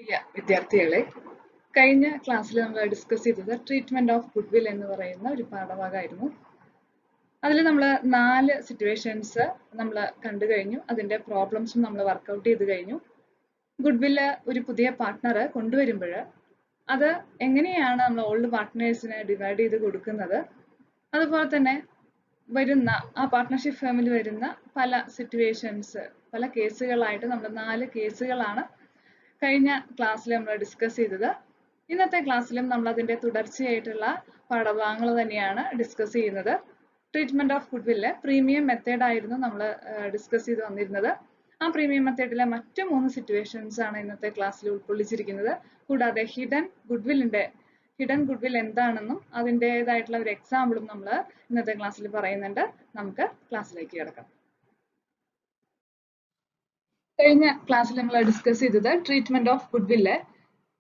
പ്രിയ വിദ്യാർത്ഥികളെ, കഴിഞ്ഞ ക്ലാസ്സിൽ നമ്മൾ ഡിസ്കസ് ചെയ്തത് ട്രീറ്റ്മെന്റ് ഓഫ് ഗുഡ്വിൽ എന്ന് പറയുന്ന ഒരു പാഠഭാഗമായിരുന്നു. അതിൽ നമ്മൾ 4 സിറ്റുവേഷൻസ് നമ്മൾ കണ്ടു കഴിഞ്ഞു. അതിന്റെ പ്രോബ്ലംസും നമ്മൾ വർക്കൗട്ട് ചെയ്ത് കഴിഞ്ഞു. ഗുഡ്വില്ല് ഒരു പുതിയ പാർട്ട്ണർ കൊണ്ടുവരുമ്പോൾ അത് എങ്ങനെയാണ് നമ്മൾ ഓൾഡ് പാർട്ട്നേഴ്സിനെ ഡിവൈഡ് ചെയ്ത് കൊടുക്കുന്നത്, അതുപോലെ തന്നെ വരുന്ന ആ പാർട്ട്ണർഷിപ്പ് ഫേമിൽ വരുന്ന പല സിറ്റുവേഷൻസ്, പല കേസുകളായിട്ട് നമ്മൾ 4 കേസുകളാണ് കഴിഞ്ഞ ക്ലാസ്സിൽ നമ്മൾ ഡിസ്കസ് ചെയ്തത്. ഇന്നത്തെ ക്ലാസ്സിലും നമ്മൾ അതിന്റെ തുടർച്ചയായിട്ടുള്ള പാഠഭാഗങ്ങൾ തന്നെയാണ് ഡിസ്കസ് ചെയ്യുന്നത്. Treatment of goodwill premium method ആയിരുന്നു നമ്മൾ ഡിസ്കസ് ചെയ്ത് വന്നിരുന്നത്. ആ പ്രീമിയം മെത്തേഡിലെ മറ്റ് 3 സിറ്റുവേഷൻസ് ആണ് ഇന്നത്തെ ക്ലാസ്സിൽ ഉൾക്കൊള്ളിച്ചിരിക്കുന്നത്. കൂടാതെ ഹിഡൻ ഗുഡ്വിൽ എന്താണെന്നും അതിൻ്റെതായിട്ടുള്ള ഒരു എക്സാമ്പിളും നമ്മൾ ഇന്നത്തെ ക്ലാസ്സിൽ പറയുന്നുണ്ട്. നമുക്ക് ക്ലാസ്സിലേക്ക് കിടക്കാം. കഴിഞ്ഞ ക്ലാസ്സിൽ നമ്മൾ ഡിസ്കസ് ചെയ്തത് ട്രീറ്റ്മെന്റ് ഓഫ് ഗുഡ്വില്ല്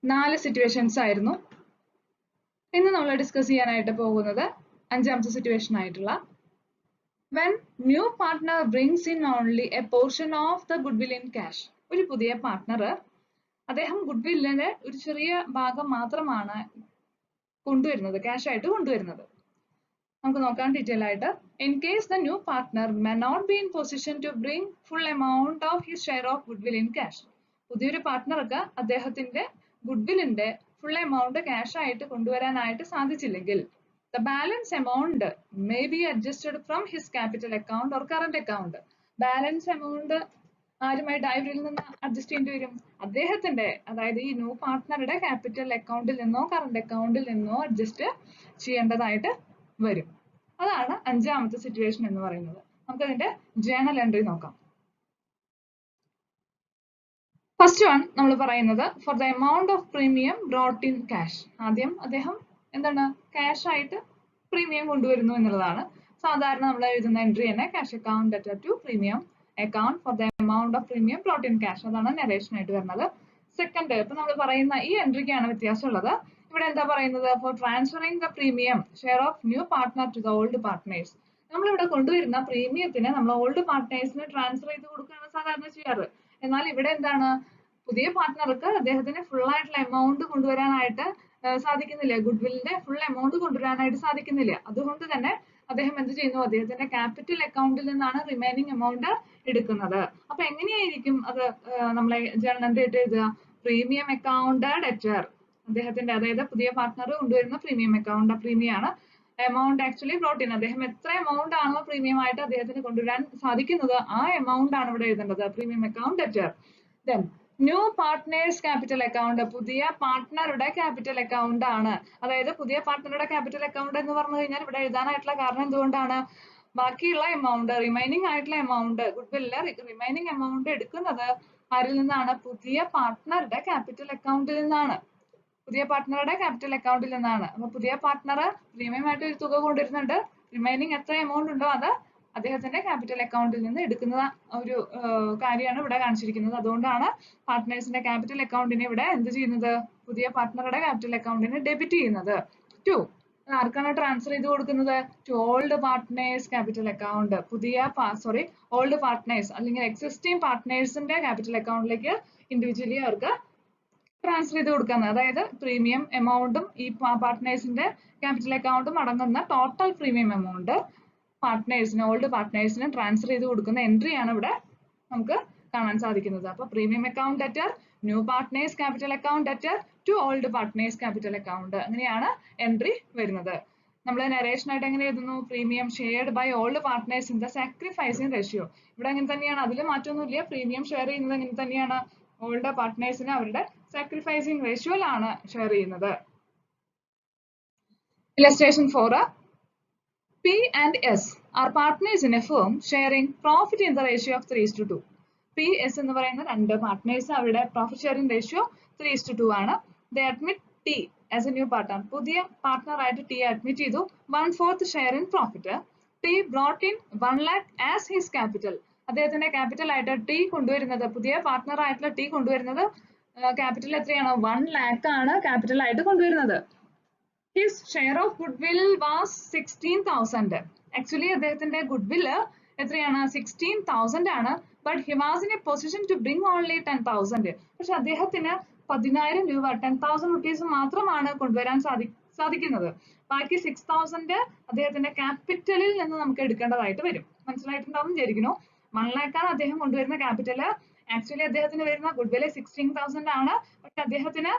4 സിറ്റുവേഷൻസ് ആയിരുന്നു. ഇന്ന് നമ്മൾ ഡിസ്കസ് ചെയ്യാനായിട്ട് പോകുന്നത് 5ാമത്തെ സിറ്റുവേഷൻ ആയിട്ടുള്ള when new partner brings in only a portion of the goodwill in cash. ഒരു പുതിയ പാർട്ട്ണർ അദ്ദേഹം ഗുഡ്വില്ലിന്റെ ഒരു ചെറിയ ഭാഗം മാത്രമാണ് കൊണ്ടുവരുന്നത്, ക്യാഷ് ആയിട്ട് കൊണ്ടുവരുന്നത്. നമുക്ക് നോക്കാം ഡീറ്റെയിൽ ആയിട്ട്. In case the new partner may not be in position to bring full amount of his share of goodwill in cash. പുതിയൊരു പാർട്ട്ണർക്ക് അദ്ദേഹത്തിന്റെ ഗുഡ്വില്ലിന്റെ ഫുൾ എമൗണ്ട് ക്യാഷ് ആയിട്ട് കൊണ്ടുവരാനായിട്ട് സാധിച്ചില്ലെങ്കിൽ the balance amount may be adjusted from his capital account or current account. Balance amount ആരുമായിട്ട് ഇവരിൽ നിന്ന് adjust ചെയ്യേണ്ടി വരും? അദ്ദേഹത്തിന്റെ, അതായത് ഈ ന്യൂ പാർട്ട്ണറുടെ ക്യാപിറ്റൽ അക്കൗണ്ടിൽ നിന്നോ കറണ്ട് അക്കൗണ്ടിൽ നിന്നോ അഡ്ജസ്റ്റ് ചെയ്യേണ്ടതായിട്ട് വരും. അതാണ് 5ാമത്തെ സിറ്റുവേഷൻ എന്ന് പറയുന്നത്. നമുക്ക് അതിന്റെ ജേണൽ എൻട്രി നോക്കാം. ഫസ്റ്റ് വൺ നമ്മൾ പറയുന്നത് four the amount of premium brought in cash. ആദ്യം അദ്ദേഹം എന്താണ് ക്യാഷ് ആയിട്ട് പ്രീമിയം കൊണ്ടുവരുന്നു എന്നുള്ളതാണ്. സാധാരണ നമ്മൾ എഴുതുന്ന എൻട്രി തന്നെ cash account debtor to premium account for the amount of premium brought in cash. അതാണ് നരേഷൻ ആയിട്ട് വരുന്നത്. സെക്കൻഡ്, ഇപ്പൊ നമ്മൾ പറയുന്ന ഈ എൻട്രിക്കാണ് വ്യത്യാസമുള്ളത്. ഇവിടെ എന്താ പറയുന്നത്? For transferring the premium share of new partner to the old partners. നമ്മളിവിടെ കൊണ്ടുവരുന്ന പ്രീമിയത്തിന് നമ്മൾ ഓൾഡ് പാർട്ട്നേഴ്സിന് ട്രാൻസ്ഫർ ചെയ്ത് കൊടുക്കുകയാണ് സാധാരണ ചെയ്യാറ്. എന്നാൽ ഇവിടെ എന്താണ്, പുതിയ പാർട്ട്ണർക്ക് അദ്ദേഹത്തിന് ഫുൾ ആയിട്ടുള്ള എമൗണ്ട് കൊണ്ടുവരാനായിട്ട് സാധിക്കുന്നില്ല, ഗുഡ്വില്ലിന്റെ ഫുൾ എമൗണ്ട് കൊണ്ടുവരാനായിട്ട് സാധിക്കുന്നില്ല. അതുകൊണ്ട് തന്നെ അദ്ദേഹം എന്ത് ചെയ്യുന്നു, അദ്ദേഹത്തിന്റെ ക്യാപിറ്റൽ അക്കൗണ്ടിൽ നിന്നാണ് റിമൈനിങ് എമൗണ്ട് എടുക്കുന്നത്. അപ്പൊ എങ്ങനെയായിരിക്കും അത് നമ്മളെ ജേണൽ എൻട്രി ആയിട്ട് എഴുതുക? പ്രീമിയം അക്കൗണ്ട് ഡെറ്റർ, അദ്ദേഹത്തിന്റെ, അതായത് പുതിയ പാർട്ട്ണർ കൊണ്ടുവരുന്ന പ്രീമിയം അക്കൗണ്ട്, പ്രീമിയം ആണ്. എമൗണ്ട് ആക്ച്വലി ബ്രോട്ട് ഇൻ, അദ്ദേഹം എത്ര എമൗണ്ട് ആണോ പ്രീമിയം ആയിട്ട് അദ്ദേഹത്തിന് കൊണ്ടുവരാൻ സാധിക്കുന്നത് ആ എമൗണ്ട് ആണ് ഇവിടെ എഴുതേണ്ടത്, premium account debtor. Then new partners capital account, പുതിയ പാർട്ട്ണറുടെ ക്യാപിറ്റൽ അക്കൗണ്ട് ആണ്. അതായത് പുതിയ പാർട്ട്ണറുടെ ക്യാപിറ്റൽ അക്കൗണ്ട് എന്ന് പറഞ്ഞു കഴിഞ്ഞാൽ ഇവിടെ എഴുതാനായിട്ടുള്ള കാരണം എന്തുകൊണ്ടാണ്? ബാക്കിയുള്ള എമൗണ്ട്, റിമൈനിങ് ആയിട്ടുള്ള എമൗണ്ട്, ഗുഡ്വില്ലിലെ റിമൈനിങ് എമൗണ്ട് എടുക്കുന്നത് ആരിൽ നിന്നാണ്? പുതിയ പാർട്ട്ണറുടെ ക്യാപിറ്റൽ അക്കൗണ്ടിൽ നിന്നാണ്. പുതിയ പാർട്ട്ണറുടെ ക്യാപിറ്റൽ അക്കൗണ്ടിൽ നിന്നാണ്. അപ്പൊ പുതിയ പാർട്ട്ണർ പ്രീമിയം ആയിട്ട് ഒരു തുക കൊണ്ടുവരുന്നുണ്ട്, റിമൈനിങ് എത്ര എമൗണ്ട് ഉണ്ടോ അത് അദ്ദേഹത്തിന്റെ ക്യാപിറ്റൽ അക്കൗണ്ടിൽ നിന്ന് എടുക്കുന്ന ഒരു കാര്യമാണ് ഇവിടെ കാണിച്ചിരിക്കുന്നത്. അതുകൊണ്ടാണ് പാർട്ട്നേഴ്സിന്റെ ക്യാപിറ്റൽ അക്കൗണ്ടിനെ ഇവിടെ എന്ത് ചെയ്യുന്നത്? പുതിയ പാർട്ട്ണറുടെ ക്യാപിറ്റൽ അക്കൗണ്ടിനെ ഡെബിറ്റ് ചെയ്യുന്നത്. ടു ആർക്കാണ് ട്രാൻസ്ഫർ ചെയ്ത് കൊടുക്കുന്നത്? To old partners capital account. Old പാർട്ട്നേഴ്സ് അല്ലെങ്കിൽ എക്സിസ്റ്റിംഗ് പാർട്ട്നേഴ്സിന്റെ ക്യാപിറ്റൽ അക്കൗണ്ടിലേക്ക് ഇൻഡിവിജ്വലി അവർക്ക് ട്രാൻസ്ഫർ ചെയ്ത് കൊടുക്കുന്നത്. അതായത് പ്രീമിയം എമൗണ്ടും ഈ പാർട്ട്നേഴ്സിന്റെ ക്യാപിറ്റൽ അക്കൗണ്ടും അടങ്ങുന്ന ടോട്ടൽ പ്രീമിയം എമൗണ്ട് പാർട്ട്നേഴ്സിന്, ഓൾഡ് പാർട്ട്നേഴ്സിന് ട്രാൻസ്ഫർ ചെയ്ത് കൊടുക്കുന്ന എൻട്രി ആണ് ഇവിടെ നമുക്ക് കാണാൻ സാധിക്കുന്നത്. അപ്പൊ premium account debtor, new partners capital account debtor to old partners capital account, അങ്ങനെയാണ് എൻട്രി വരുന്നത്. നമ്മൾ നരേഷൻ ആയിട്ട് എങ്ങനെ എഴുതുന്നു? Premium shared by old partners in the sacrificing ratio. ഇവിടെ അങ്ങനെ തന്നെയാണ്, അതിൽ മാറ്റമൊന്നുമില്ല. പ്രീമിയം ഷെയർ ചെയ്യുന്നത് അങ്ങനെ തന്നെയാണ്, ഓൾഡ് പാർട്ട്നേഴ്സിന് അവരുടെ സാക്രിഫൈസിംഗ് റേഷ്യോയിലാണ് ഷെയർ ചെയ്യുന്നത്. Illustration 4. P and S are partners in a firm sharing profit in the ratio of 3:2. P, S എന്ന് പറയുന്ന രണ്ട് പാർട്ട്നേഴ്സ്, അവരുടെ പ്രോഫിറ്റ് ഷെയറിംഗ് റേഷ്യോ 3:2 ആണ്. They admit T as a new partner. പുതിയ partner ആയിട്ട് T admit ചെയ്തു. 1/4 share in profit. T brought in 1 lakh as his capital. അദ്ദേഹത്തിന്റെ capital ആയിട്ട് T കൊണ്ടുവരുന്നത്, പുതിയ പാർട്ട്ണർ ആയിട്ടുള്ള T കൊണ്ടുവരുന്നത് ക്യാപിറ്റൽ എത്രയാണ്? 1 lakh ആണ് ക്യാപിറ്റൽ ആയിട്ട് കൊണ്ടുവരുന്നത്. His share of goodwill was 16,000. Actually അദ്ദേഹത്തിന്റെ goodwill എത്രയാണ്? 16,000 ആണ്. But he was in a position to bring only 10,000. പക്ഷെ അദ്ദേഹത്തിന് 10,000 രൂപ 10,000 റുപ്പീസ് മാത്രമാണ് കൊണ്ടുവരാൻ സാധിക്കുന്നത്. ബാക്കി 6,000 അദ്ദേഹത്തിന്റെ ക്യാപിറ്റലിൽ നിന്ന് നമുക്ക് എടുക്കേണ്ടതായിട്ട് വരും. മനസ്സിലായിട്ടുണ്ടാവും വിചാരിക്കുന്നു. 1 lakh ആണ് അദ്ദേഹം കൊണ്ടുവരുന്ന ക്യാപിറ്റൽ. ആക്ച്വലി അദ്ദേഹത്തിന് വരുന്ന ഗുഡ്വിൽ 16,000 ആണ്. പക്ഷെ അദ്ദേഹത്തിന്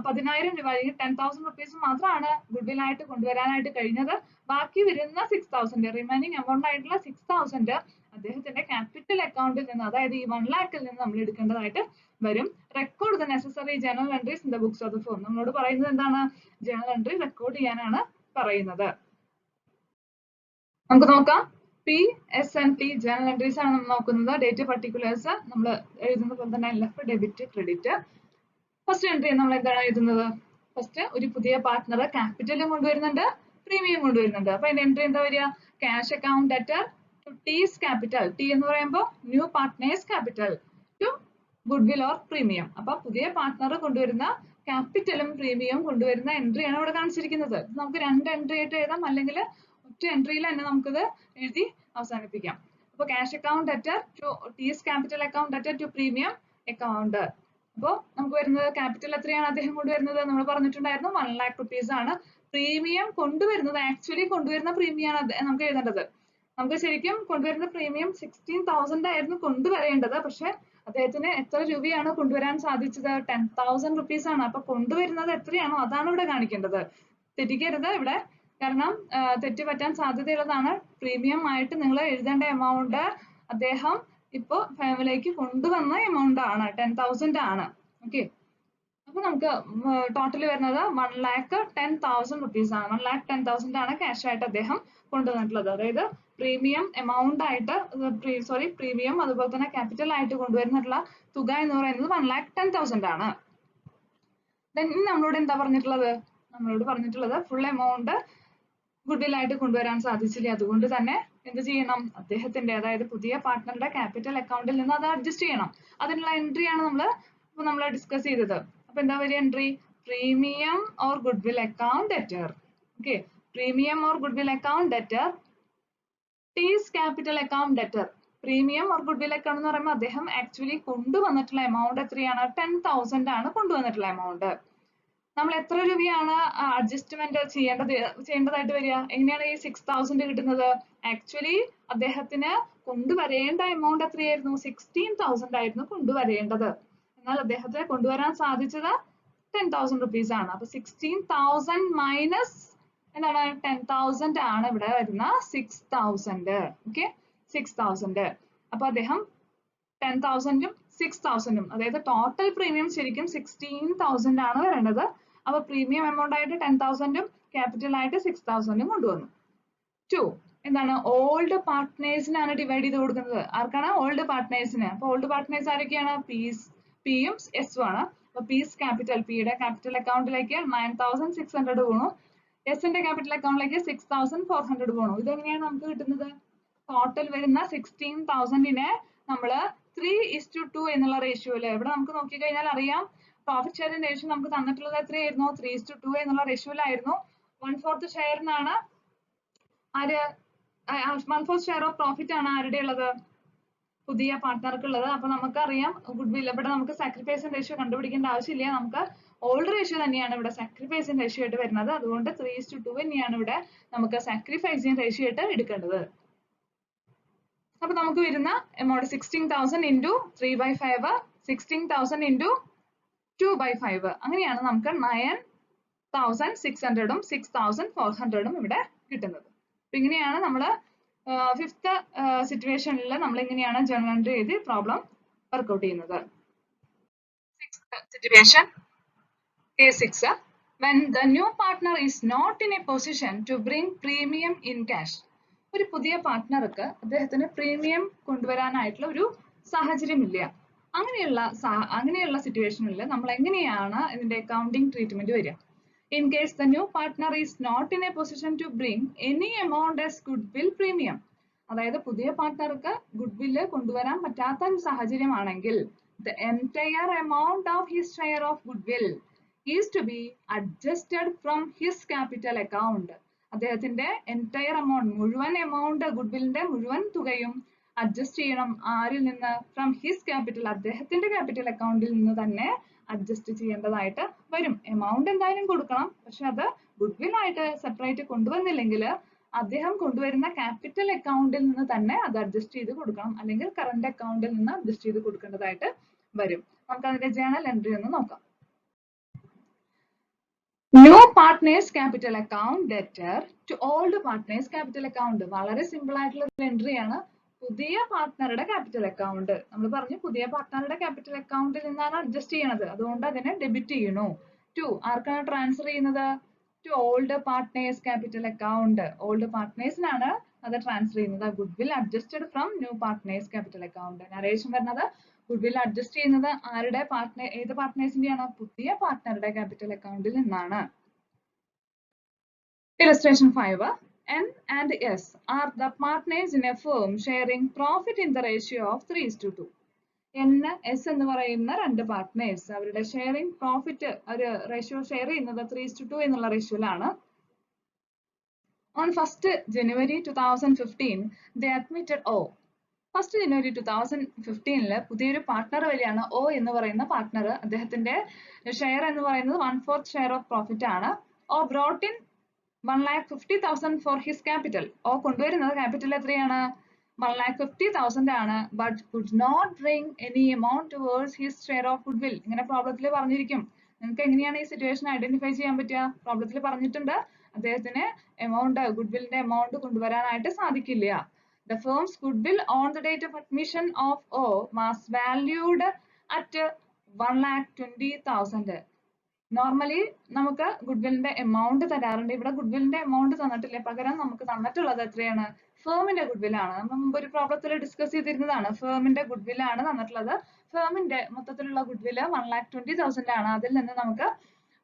10,000 രൂപ അല്ലെങ്കിൽ 10,000 റുപ്പീസ് മാത്രമാണ് ഗുഡ്വിൽ ആയിട്ട് കൊണ്ടുവരാനായിട്ട് കഴിഞ്ഞത്. ബാക്കി വരുന്ന 6,000 റിമൈനിങ് എമൗണ്ട് ആയിട്ടുള്ള 6,000 അദ്ദേഹത്തിന്റെ ക്യാപിറ്റൽ അക്കൗണ്ടിൽ നിന്ന്, അതായത് ഈ 1 lakh നിന്ന് നമ്മൾ എടുക്കേണ്ടതായിട്ട് വരും. Record the necessary journal entries in the books of the firm. നമ്മളോട് പറയുന്നത് എന്താണ്? ജേണൽ എൻട്രി റെക്കോർഡ് ചെയ്യാനാണ് പറയുന്നത്. നമുക്ക് നോക്കാം. P/S&T ജേണൽ എൻട്രീസ് ആണ് നമ്മൾ നോക്കുന്നത്. ഡേറ്റ് പർട്ടിക്കുലേഴ്സ് നമ്മൾ എഴുതുന്ന പോലെ തന്നെ left, debit, credit. First entry നമ്മൾ എന്താണ് എഴുതുന്നത്? ഫസ്റ്റ് ഒരു പുതിയ പാർട്ട്ണർ ക്യാപിറ്റലും കൊണ്ടുവരുന്നുണ്ട്, പ്രീമിയം കൊണ്ടുവരുന്നുണ്ട്. അപ്പൊ അതിന്റെ എൻട്രി എന്താ വരിക? Cash account debtor to T's capital. T എന്ന് പറയുമ്പോൾ new partners capital to goodwill or premium. അപ്പൊ പുതിയ പാർട്ട്ണർ കൊണ്ടുവരുന്ന ക്യാപിറ്റലും പ്രീമിയവും കൊണ്ടുവരുന്ന എൻട്രിയാണ് ഇവിടെ കാണിച്ചിരിക്കുന്നത്. നമുക്ക് 2 എൻട്രി ആയിട്ട് എഴുതാം, അല്ലെങ്കിൽ ഒറ്റ എൻട്രിയിൽ തന്നെ നമുക്കിത് എഴുതി അവസാനിപ്പിക്കാം. അപ്പൊ cash account debtor to T's capital account debtor to premium account. അപ്പോൾ നമുക്ക് വരുന്നത് ക്യാപിറ്റൽ എത്രയാണ് അദ്ദേഹം കൊണ്ടുവരുന്നത്? നമ്മൾ പറഞ്ഞിട്ടുണ്ടായിരുന്നു 1 lakh rupees ആണ്. പ്രീമിയം കൊണ്ടുവരുന്നത്, ആക്ച്വലി കൊണ്ടുവരുന്ന പ്രീമിയം ആണ് നമുക്ക് എഴുതേണ്ടത്. നമുക്ക് ശരിക്കും കൊണ്ടുവരുന്ന പ്രീമിയം 16,000 ആയിരുന്നു കൊണ്ടുവരേണ്ടത്. പക്ഷെ അദ്ദേഹത്തിന് എത്ര രൂപയാണ് കൊണ്ടുവരാൻ സാധിച്ചത്? 10,000 rupees ആണ്. അപ്പൊ കൊണ്ടുവരുന്നത് എത്രയാണോ അതാണ് ഇവിടെ കാണിക്കേണ്ടത്. തെറ്റിക്കരുത് ഇവിടെ, കാരണം തെറ്റ് പറ്റാൻ സാധ്യതയുള്ളതാണ്. പ്രീമിയം ആയിട്ട് നിങ്ങൾ എഴുതേണ്ട എമൗണ്ട് അദ്ദേഹം ഇപ്പോ ഫാമിലിക്ക് കൊണ്ടുവന്ന എമൗണ്ട് ആണ്, 10,000 ആണ്. ഓക്കെ, അപ്പൊ നമുക്ക് ടോട്ടൽ വരുന്നത് 1,10,000 rupees ആണ്. 1,10,000 ആണ് ക്യാഷ് ആയിട്ട് അദ്ദേഹം കൊണ്ടുവന്നിട്ടുള്ളത്. അതായത് പ്രീമിയം എമൗണ്ട് ആയിട്ട്, പ്രീമിയം അതുപോലെ തന്നെ ക്യാപിറ്റൽ ആയിട്ട് കൊണ്ടുവരുന്നിട്ടുള്ള തുക എന്ന് പറയുന്നത് 1,10,000 ആണ്. ദെൻ നമ്മളോട് എന്താ പറഞ്ഞിട്ടുള്ളത്? നമ്മളോട് പറഞ്ഞിട്ടുള്ളത് ഫുൾ എമൗണ്ട് ഗുഡ്വിൽ ആയിട്ട് കൊണ്ടുവരാൻ സാധിച്ചില്ല. അതുകൊണ്ട് തന്നെ എന്ത് ചെയ്യണം? അദ്ദേഹത്തിന്റെ, അതായത് പുതിയ പാർട്ട്ണറുടെ ക്യാപിറ്റൽ അക്കൗണ്ടിൽ നിന്ന് അത് അഡ്ജസ്റ്റ് ചെയ്യണം. അതിനുള്ള എൻട്രി ആണ് നമ്മൾ ഡിസ്കസ് ചെയ്തത്. അപ്പൊ എന്താ വരിക entry? Premium or goodwill account debtor. Okay, premium or goodwill account debtor ടീസ് capital account debtor. Premium or goodwill account എന്ന് പറയുമ്പോൾ അദ്ദേഹം ആക്ച്വലി കൊണ്ടുവന്നിട്ടുള്ള എമൗണ്ട് എത്രയാണ്? 10,000 ആണ് കൊണ്ടുവന്നിട്ടുള്ള എമൗണ്ട്. നമ്മൾ എത്ര രൂപയാണ് അഡ്ജസ്റ്റ്മെന്റ് ചെയ്യേണ്ടതായിട്ട് വരിക? എങ്ങനെയാണ് ഈ 6,000 കിട്ടുന്നത്? ആക്ച്വലി അദ്ദേഹത്തിന് കൊണ്ടുവരേണ്ട എമൗണ്ട് എത്രയായിരുന്നു? 16,000 ആയിരുന്നു കൊണ്ടുവരേണ്ടത്. എന്നാൽ അദ്ദേഹത്തിന് കൊണ്ടുവരാൻ സാധിച്ചത് 10,000 rupees ആണ്. അപ്പൊ 16,000 മൈനസ് എന്താണ്? 10,000 ആണ് ഇവിടെ വരുന്ന 6,000. ഓക്കെ, 6,000. അപ്പൊ അദ്ദേഹം 10,000 ഉം 6,000 ഉം, അതായത് ടോട്ടൽ പ്രീമിയം ശരിക്കും 16,000 ആണ് വരേണ്ടത്. അപ്പൊ പ്രീമിയം എമൗണ്ട് ആയിട്ട് 10,000 ഉം ക്യാപിറ്റൽ ആയിട്ട് 6,000 ഉം കൊണ്ടുവന്നു. 2 എന്താണ്? ഓൾഡ് പാർട്ട്നേഴ്സിനാണ് ഡിവൈഡ് ചെയ്ത് കൊടുക്കുന്നത്. ആർക്കാണ്? ഓൾഡ് പാർട്ട്നേഴ്സിന്. അപ്പൊ ഓൾഡ് പാർട്ട്നേഴ്സ് ആരൊക്കെയാണ്? പിയും എസും ആണ്. അപ്പൊ പീസ് ക്യാപിറ്റൽ, പിയുടെ ക്യാപിറ്റൽ അക്കൗണ്ടിലേക്ക് 9,600 പോണു. എസിന്റെ ക്യാപിറ്റൽ അക്കൗണ്ടിലേക്ക് 6,400 പോണു. ഇതെങ്ങനെയാണ് നമുക്ക് കിട്ടുന്നത്? ടോട്ടൽ വരുന്ന 16,000-നെ നമ്മള് 3:2 എന്നുള്ള റേഷ്യോയില്, ഇവിടെ നമുക്ക് നോക്കിക്കഴിഞ്ഞാൽ അറിയാം പ്രോഫിറ്റ് ഷെയറിംഗ് റേഷ്യോ നമുക്ക് തന്നിട്ടുള്ളത് എത്രയായിരുന്നു? 3:2 എന്നുള്ള റേഷ്യോയിലായിരുന്നു. 1/4 ഷെയറിനാണ് ആര്? 1/4 ഷെയർ ഓഫ് പ്രോഫിറ്റ് ആണ് ആരുടെ ഉള്ളത്? പുതിയ പാർട്ട്ണർക്ക് ഉള്ളത്. അപ്പൊ നമുക്കറിയാം ഗുഡ്വിൽ, ഇവിടെ നമുക്ക് സാക്രിഫൈസിംഗ് റേഷ്യോ കണ്ടുപിടിക്കേണ്ട ആവശ്യമില്ല. നമുക്ക് ഓൾഡ് റേഷ്യോ തന്നെയാണ് ഇവിടെ സാക്രിഫൈസിംഗ് റേഷ്യോ ആയിട്ട് വരുന്നത്. അതുകൊണ്ട് 3:2 തന്നെയാണ് ഇവിടെ നമുക്ക് സാക്രിഫൈസിംഗ് റേഷ്യോ ആയിട്ട് എടുക്കേണ്ടത്. അപ്പൊ നമുക്ക് വരുന്ന എമൗണ്ട് 16,000 into 3/5, 16,000 into 2/5. അങ്ങനെയാണ് നമുക്ക് 9,600 ഉം 6,400 ഉം ഇവിടെ കിട്ടുന്നത്. അപ്പൊ ഇങ്ങനെയാണ് നമ്മൾ ഫിഫ്ത്ത് സിറ്റുവേഷനിൽ നമ്മൾ ഇങ്ങനെയാണ് ജേണൽ എൻട്രി ചെയ്ത് പ്രോബ്ലം വർക്ക്ഔട്ട് ചെയ്യുന്നത്. Sixth situation, case 6, when the new partner is not in a position to bring premium in cash. ഒരു പുതിയ പാർട്ട്ണർക്ക് അദ്ദേഹത്തിന് പ്രീമിയം കൊണ്ടുവരാനായിട്ടുള്ള ഒരു സാഹചര്യമില്ല. അങ്ങനെയുള്ള സിറ്റുവേഷനിൽ നമ്മൾ എങ്ങനെയാണ് ഇതിന്റെ അക്കൗണ്ടിങ് ട്രീറ്റ്മെന്റ് വരിക? In case the new partner is not in a position to bring any amount as goodwill premium. അതായത് പുതിയ പാർട്ട്ണർക്ക് ഗുഡ്വില്ല് കൊണ്ടുവരാൻ പറ്റാത്ത സാഹചര്യമാണെങ്കിൽ the entire amount of his share of goodwill is to be adjusted from his capital account. അദ്ദേഹത്തിന്റെ entire amount, മുഴുവൻ amount, ഗുഡ്വില്ലിന്റെ മുഴുവൻ തുകയും adjust ചെയ്യണം. ആരിൽ നിന്ന്? ഫ്രം ഹിസ് ക്യാപിറ്റൽ, അദ്ദേഹത്തിന്റെ ക്യാപിറ്റൽ അക്കൗണ്ടിൽ നിന്ന് തന്നെ അഡ്ജസ്റ്റ് ചെയ്യേണ്ടതായിട്ട് വരും. എമൗണ്ട് എന്തായാലും കൊടുക്കണം, പക്ഷെ അത് ഗുഡ്വിൽ ആയിട്ട് സെപ്പറേറ്റ് കൊണ്ടുവന്നില്ലെങ്കിൽ അദ്ദേഹം കൊണ്ടുവരുന്ന ക്യാപിറ്റൽ അക്കൗണ്ടിൽ നിന്ന് തന്നെ അത് അഡ്ജസ്റ്റ് ചെയ്ത് കൊടുക്കണം, അല്ലെങ്കിൽ കറന്റ് അക്കൗണ്ടിൽ നിന്ന് അഡ്ജസ്റ്റ് ചെയ്ത് കൊടുക്കേണ്ടതായിട്ട് വരും. നമുക്ക് അതിന്റെ ജേണൽ എൻട്രി ഒന്ന് നോക്കാം. New partners capital account debtor to old partners capital account. വളരെ സിമ്പിൾ ആയിട്ടുള്ള ഒരു എൻട്രി ആണ്. പുതിയ പാർട്ട്ണറുടെ ക്യാപിറ്റൽ അക്കൗണ്ട് നമ്മൾ പറഞ്ഞു, പുതിയ പാർട്ട്ണറുടെ ക്യാപിറ്റൽ അക്കൗണ്ടിൽ നിന്നാണ് അഡ്ജസ്റ്റ് ചെയ്യണത്, അതുകൊണ്ട് അതിനെ ഡെബിറ്റ് ചെയ്യണു. ടു ആർക്കാണ് ട്രാൻസ്ഫർ ചെയ്യുന്നത്? To old partners capital account. Old പാർട്ട്നേഴ്സിനാണ് അത് ട്രാൻസ്ഫർ ചെയ്യുന്നത്. Goodwill adjusted from new partners capital account. Narration വരുന്നത് ഗുഡ്വിൽ അഡ്ജസ്റ്റ് ചെയ്യുന്നത് ആരുടെ പാർട്ട്ണർ, ഏത് പാർട്ട്നേഴ്സിന്റെയാണ്? പുതിയ പാർട്ട്ണറുടെ ക്യാപിറ്റൽ അക്കൗണ്ടിൽ നിന്നാണ്. Illustration 5. N and S are the partners in a firm sharing profit in the ratio of 3:2. N, S എന്ന് പറയുന്ന രണ്ട് പാർട്ട്നേഴ്സ് അവരുടെ ഷെയറിംഗ് പ്രോഫിറ്റ് ഒരു റേഷ്യോ ഷെയർ ചെയ്യുന്നത് 3:2 എന്നുള്ള റേഷ്യോയിലാണ്. On 1st January 2015 they admitted O. 1st January 2015 പുതിയൊരു partner വരികയാണ്, O എന്ന് പറയുന്ന പാർട്ട്ണർ. അദ്ദേഹത്തിന്റെ ഷെയർ എന്ന് പറയുന്നത് 1/4 ഷെയർ ഓഫ് പ്രോഫിറ്റ് ആണ്. O brought in 1,50,000 for his capital. O കൊണ്ടുവരുന്നത് ക്യാപിറ്റൽ എത്രയാണ്? 1,50,000 ആണ്. But could not bring any amount towards his share of goodwill. ഇങ്ങനെ പ്രോബ്ലത്തിൽ പറഞ്ഞിരിക്കും. നിങ്ങൾക്ക് എങ്ങനെയാണ് ഈ സിറ്റുവേഷൻ ഐഡന്റിഫൈ ചെയ്യാൻ പറ്റുക? പ്രോബ്ലത്തിൽ പറഞ്ഞിട്ടുണ്ട് അദ്ദേഹത്തിന് എമൗണ്ട്, ഗുഡ്വില്ലിന്റെ എമൗണ്ട് കൊണ്ടുവരാനായിട്ട് സാധിക്കില്ല. The firm's goodwill on the date of admission of O was valued at 1,20,000. Normally നമുക്ക് ഗുഡ്വില്ലിന്റെ എമൗണ്ട് തരാറുണ്ട്. ഇവിടെ ഗുഡ്വില്ലിന്റെ എമൗണ്ട് തന്നിട്ടില്ല, പകരം നമുക്ക് തന്നിട്ടുള്ളത് എത്രയാണ്? ഫേമിന്റെ ഗുഡ്വില്ലാണ്. നമ്മൾ മുമ്പ് ഒരു പ്രോബ്ലത്തിൽ ഡിസ്കസ് ചെയ്തിരുന്നതാണ്. ഫേമിന്റെ ഗുഡ്വില്ലാണ് തന്നിട്ടുള്ളത്. ഫേമിന്റെ മൊത്തത്തിലുള്ള ഗുഡ്വില്ല് 1,20,000 ആണ്. അതിൽ നിന്ന് നമുക്ക്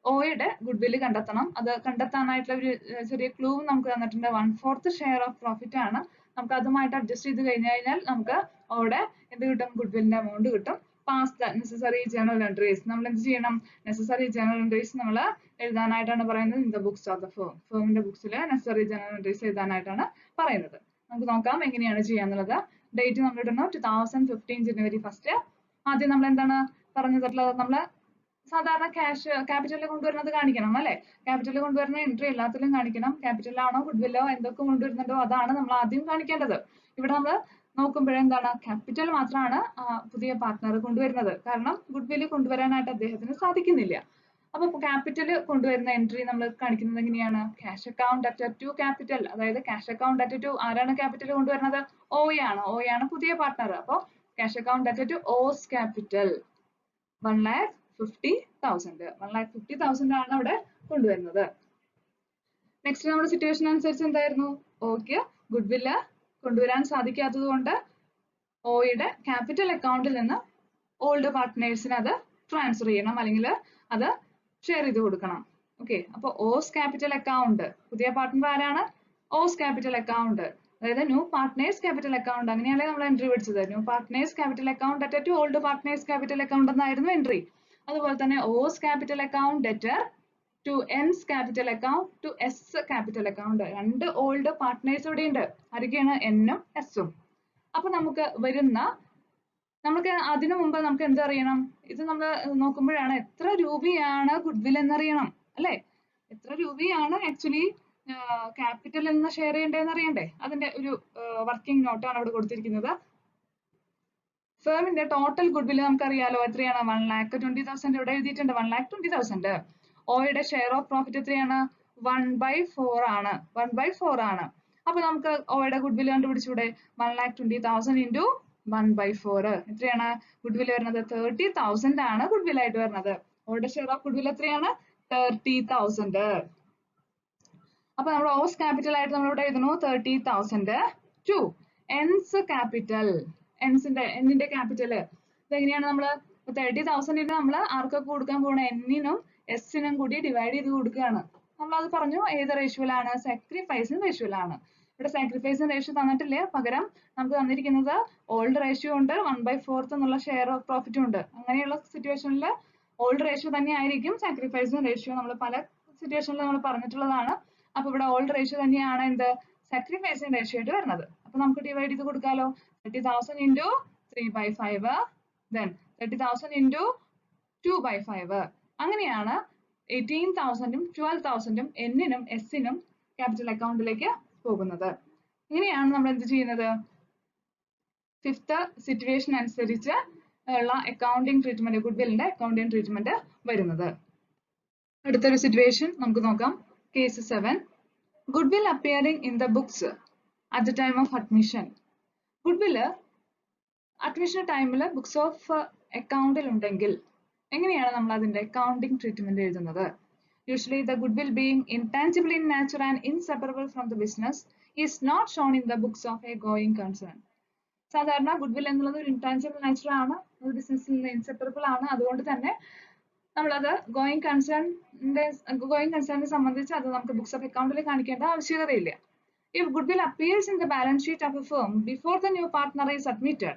ഓയുടെ ഗുഡ്വില്ല് കണ്ടെത്തണം. അത് കണ്ടെത്താനായിട്ടുള്ള ഒരു ചെറിയ ക്ലൂ നമുക്ക് തന്നിട്ടുണ്ട്. 1/4 ഷെയർ ഓഫ് പ്രോഫിറ്റ് ആണ്. നമുക്ക് അതുമായിട്ട് അഡ്ജസ്റ്റ് ചെയ്ത് കഴിഞ്ഞാൽ നമുക്ക് ഓയുടെ എന്ത് കിട്ടും? ഗുഡ്വില്ലിന്റെ എമൗണ്ട് കിട്ടും. Pass the necessary journal entries. നമ്മൾ എന്ത് ചെയ്യണം? നെസസറി ജേണൽ എൻട്രീസ് നമ്മൾ എഴുതാനായിട്ടാണ് പറയുന്നത്. In the books of the firm. ഫേമിന്റെ ബുക്സിൽ നെസസറി ജേണൽ എൻട്രീസ് എഴുതാനായിട്ടാണ് പറയുന്നത്. നമുക്ക് നോക്കാം എങ്ങനെയാണ് ചെയ്യാന്നുള്ളത്. ഡേറ്റ് നമ്മൾ ഇടണം 2015 January 1. ആദ്യം നമ്മൾ എന്താണ് പറഞ്ഞിട്ടുള്ളത്? നമ്മൾ സാധാരണ ക്യാഷ് ക്യാപിറ്റലിൽ കൊണ്ടുവരുന്നത് കാണിക്കണം അല്ലെ? ക്യാപിറ്റലിൽ കൊണ്ടുവരുന്ന എൻട്രി എല്ലാത്തിലും കാണിക്കണം. ക്യാപിറ്റലാണോ ഗുഡ്വില്ലോ എന്തൊക്കെ കൊണ്ടുവരുന്നുണ്ടോ അതാണ് നമ്മൾ ആദ്യം കാണിക്കേണ്ടത്. ഇവിടെ നമ്മൾ നോക്കുമ്പോഴെന്താണ്? ക്യാപിറ്റൽ മാത്രമാണ് പുതിയ പാർട്ട്ണർ കൊണ്ടുവരുന്നത്. കാരണം ഗുഡ്വില്ല് കൊണ്ടുവരാനായിട്ട് അദ്ദേഹത്തിന് സാധിക്കുന്നില്ല. അപ്പൊ ക്യാപിറ്റൽ കൊണ്ടുവരുന്ന എൻട്രി നമ്മൾ കാണിക്കുന്നത് എങ്ങനെയാണ്? Cash account at to capital. അതായത് ക്യാഷ് അക്കൗണ്ട് അറ്റ് ടു ആരാണ് ക്യാപിറ്റൽ കൊണ്ടുവരുന്നത്? ഓയാണ്. ഓയാണ് പുതിയ പാർട്ട്ണർ. അപ്പൊ cash account at to O's capital 1,50,000. 1,50,000 ആണ് അവിടെ കൊണ്ടുവരുന്നത്. നെക്സ്റ്റ് നമ്മുടെ സിറ്റുവേഷൻ അനുസരിച്ച് എന്തായിരുന്നു? ഓക്ക് ഗുഡ്വില്ല് കൊണ്ടുവരാൻ സാധിക്കാത്തത് കൊണ്ട് ഓയുടെ ക്യാപിറ്റൽ അക്കൗണ്ടിൽ നിന്ന് ഓൾഡ് പാർട്ട്നേഴ്സിന് അത് ട്രാൻസ്ഫർ ചെയ്യണം, അല്ലെങ്കിൽ അത് ഷെയർ ചെയ്ത് കൊടുക്കണം. ഓക്കെ, അപ്പൊ ഓസ് ക്യാപിറ്റൽ അക്കൗണ്ട്, പുതിയ പാർട്ട്ണർ ആരാണ്? ഓസ് ക്യാപിറ്റൽ അക്കൗണ്ട്, അതായത് ന്യൂ പാർട്ട്നേഴ്സ് ക്യാപിറ്റൽ അക്കൗണ്ട്. അങ്ങനെയല്ലേ നമ്മൾ എൻട്രി പഠിച്ചത്? New partners capital account at to old partners capital account എന്നായിരുന്നു എൻട്രി. അതുപോലെ തന്നെ O's capital account debtor to N's capital account to S capital account. രണ്ട് old partners ഇവിടെ ഉണ്ട്. ആരൊക്കെയാണ്? എന്നും എസും. അപ്പൊ നമുക്ക് അതിനു മുമ്പ് നമുക്ക് എന്തറിയണം? ഇത് നമ്മൾ നോക്കുമ്പോഴാണ് എത്ര രൂപയാണ് ഗുഡ്വിൽ എന്നറിയണം അല്ലെ? എത്ര രൂപയാണ് ആക്ച്വലി ക്യാപിറ്റൽ എന്ന് ഷെയർ ചെയ്യേണ്ടതെന്ന് അറിയണ്ടേ? അതിന്റെ ഒരു വർക്കിംഗ് നോട്ടാണ് അവിടെ കൊടുത്തിരിക്കുന്നത്. ഫേമിന്റെ ടോട്ടൽ ഗുഡ്വിൽ നമുക്കറിയാലോ എത്രയാണ്? 1,20,000 ഇവിടെ എഴുതിയിട്ടുണ്ട്. 1,20,000. ഓയുടെ ഷെയർ ഓഫ് പ്രോഫിറ്റ് എത്രയാണ്? 1/4 ആണ്. 1/4 ആണ്. അപ്പൊ നമുക്ക് ഓയുടെ ഗുഡ്വിൽ കണ്ടുപിടിച്ചൂടെ? 1,20,000 into 1/4 എത്രയാണ് ഗുഡ്വിൽ വരുന്നത്? 30,000 ആണ് ഗുഡ്വിൽ ആയിട്ട് വരുന്നത്. ഓയുടെ ഷെയർ ഓഫ് ഗുഡ്വിൽ എത്രയാണ്? 30,000. അപ്പൊ നമ്മൾ ഓസ് ക്യാപിറ്റൽ ആയിട്ട് നമ്മൾ ഇവിടെ എഴുതുന്നു 30,000 ടു എൻസ് ക്യാപിറ്റൽ. എന്നിന്റെ ക്യാപിറ്റൽ ഇതെങ്ങനെയാണ്? നമ്മൾ 30,000 നമ്മൾ ആർക്കൊക്കെ കൊടുക്കാൻ പോകണ? എന്നിനും എസിനും കൂടി ഡിവൈഡ് ചെയ്ത് കൊടുക്കുകയാണ്. നമ്മൾ അത് പറഞ്ഞു ഏത് റേഷ്യോയിലാണ്? സാക്രിഫൈസിങ് റേഷ്യോയിലാണ്. ഇവിടെ സാക്രിഫൈസിങ് റേഷ്യോ തന്നിട്ടില്ല, പകരം നമുക്ക് തന്നിരിക്കുന്നത് ഓൾഡ് റേഷ്യോ ഉണ്ട്, 1/4 എന്നുള്ള ഷെയർ ഓഫ് പ്രോഫിറ്റും ഉണ്ട്. അങ്ങനെയുള്ള സിറ്റുവേഷനിൽ ഓൾഡ് റേഷ്യോ തന്നെ ആയിരിക്കും സാക്രിഫൈസിങ് റേഷ്യോ. നമ്മൾ പല സിറ്റുവേഷനിൽ നമ്മൾ പറഞ്ഞിട്ടുള്ളതാണ്. അപ്പൊ ഇവിടെ ഓൾഡ് റേഷ്യോ തന്നെയാണ് എന്ത്? സാക്രിഫൈസിങ് റേഷ്യോ ആയിട്ട് വരുന്നത്. അപ്പൊ നമുക്ക് ഡിവൈഡ് ചെയ്ത് കൊടുക്കാലോ. 30,000 into 3/5, then 30,000 into 2/5. അങ്ങനെയാണ് 18,000-ഉം 12,000-ഉം N-നും S-നും ക്യാപിറ്റൽ അക്കൗണ്ടിലേക്ക് പോകുന്നത്. ഇങ്ങനെയാണ് നമ്മൾ എന്ത് ചെയ്യുന്നത്? ഫിഫ്ത്ത് സിറ്റുവേഷൻ അനുസരിച്ച് ഉള്ള അക്കൗണ്ടിങ് ട്രീറ്റ്മെന്റ്, ഗുഡ്വില്ലിന്റെ അക്കൗണ്ടിങ് ട്രീറ്റ്മെന്റ് വരുന്നത്. അടുത്തൊരു സിറ്റുവേഷൻ നമുക്ക് നോക്കാം. Case 7. Goodwill appearing in the books at the time of admission. ഗുഡ്വില് admission ടൈമിൽ ബുക്സ് ഓഫ് അക്കൗണ്ടിൽ ഉണ്ടെങ്കിൽ എങ്ങനെയാണ് നമ്മൾ അതിന്റെ അക്കൗണ്ടിങ് ട്രീറ്റ്മെന്റ് എഴുതുന്നത്? Usually the goodwill being intangible in nature and inseparable from the business is not shown in the books of a going concern. സാധാരണ goodwill എന്നുള്ളത് ഒരു ഇൻടാഞ്ചിബിൾ നേച്ചർ ആണ്, ഒരു ബിസിനസ്സിൽ നിന്ന് ഇൻസെപ്പറബിൾ ആണ്. അതുകൊണ്ട് തന്നെ നമ്മളത് ഗോയിങ് കൺസേണിനെ സംബന്ധിച്ച് അത് നമുക്ക് ബുക്സ് ഓഫ് അക്കൗണ്ടിൽ കാണിക്കേണ്ട ആവശ്യകതയില്ല. If goodwill appears in the balance sheet of a firm before the new partner is admitted,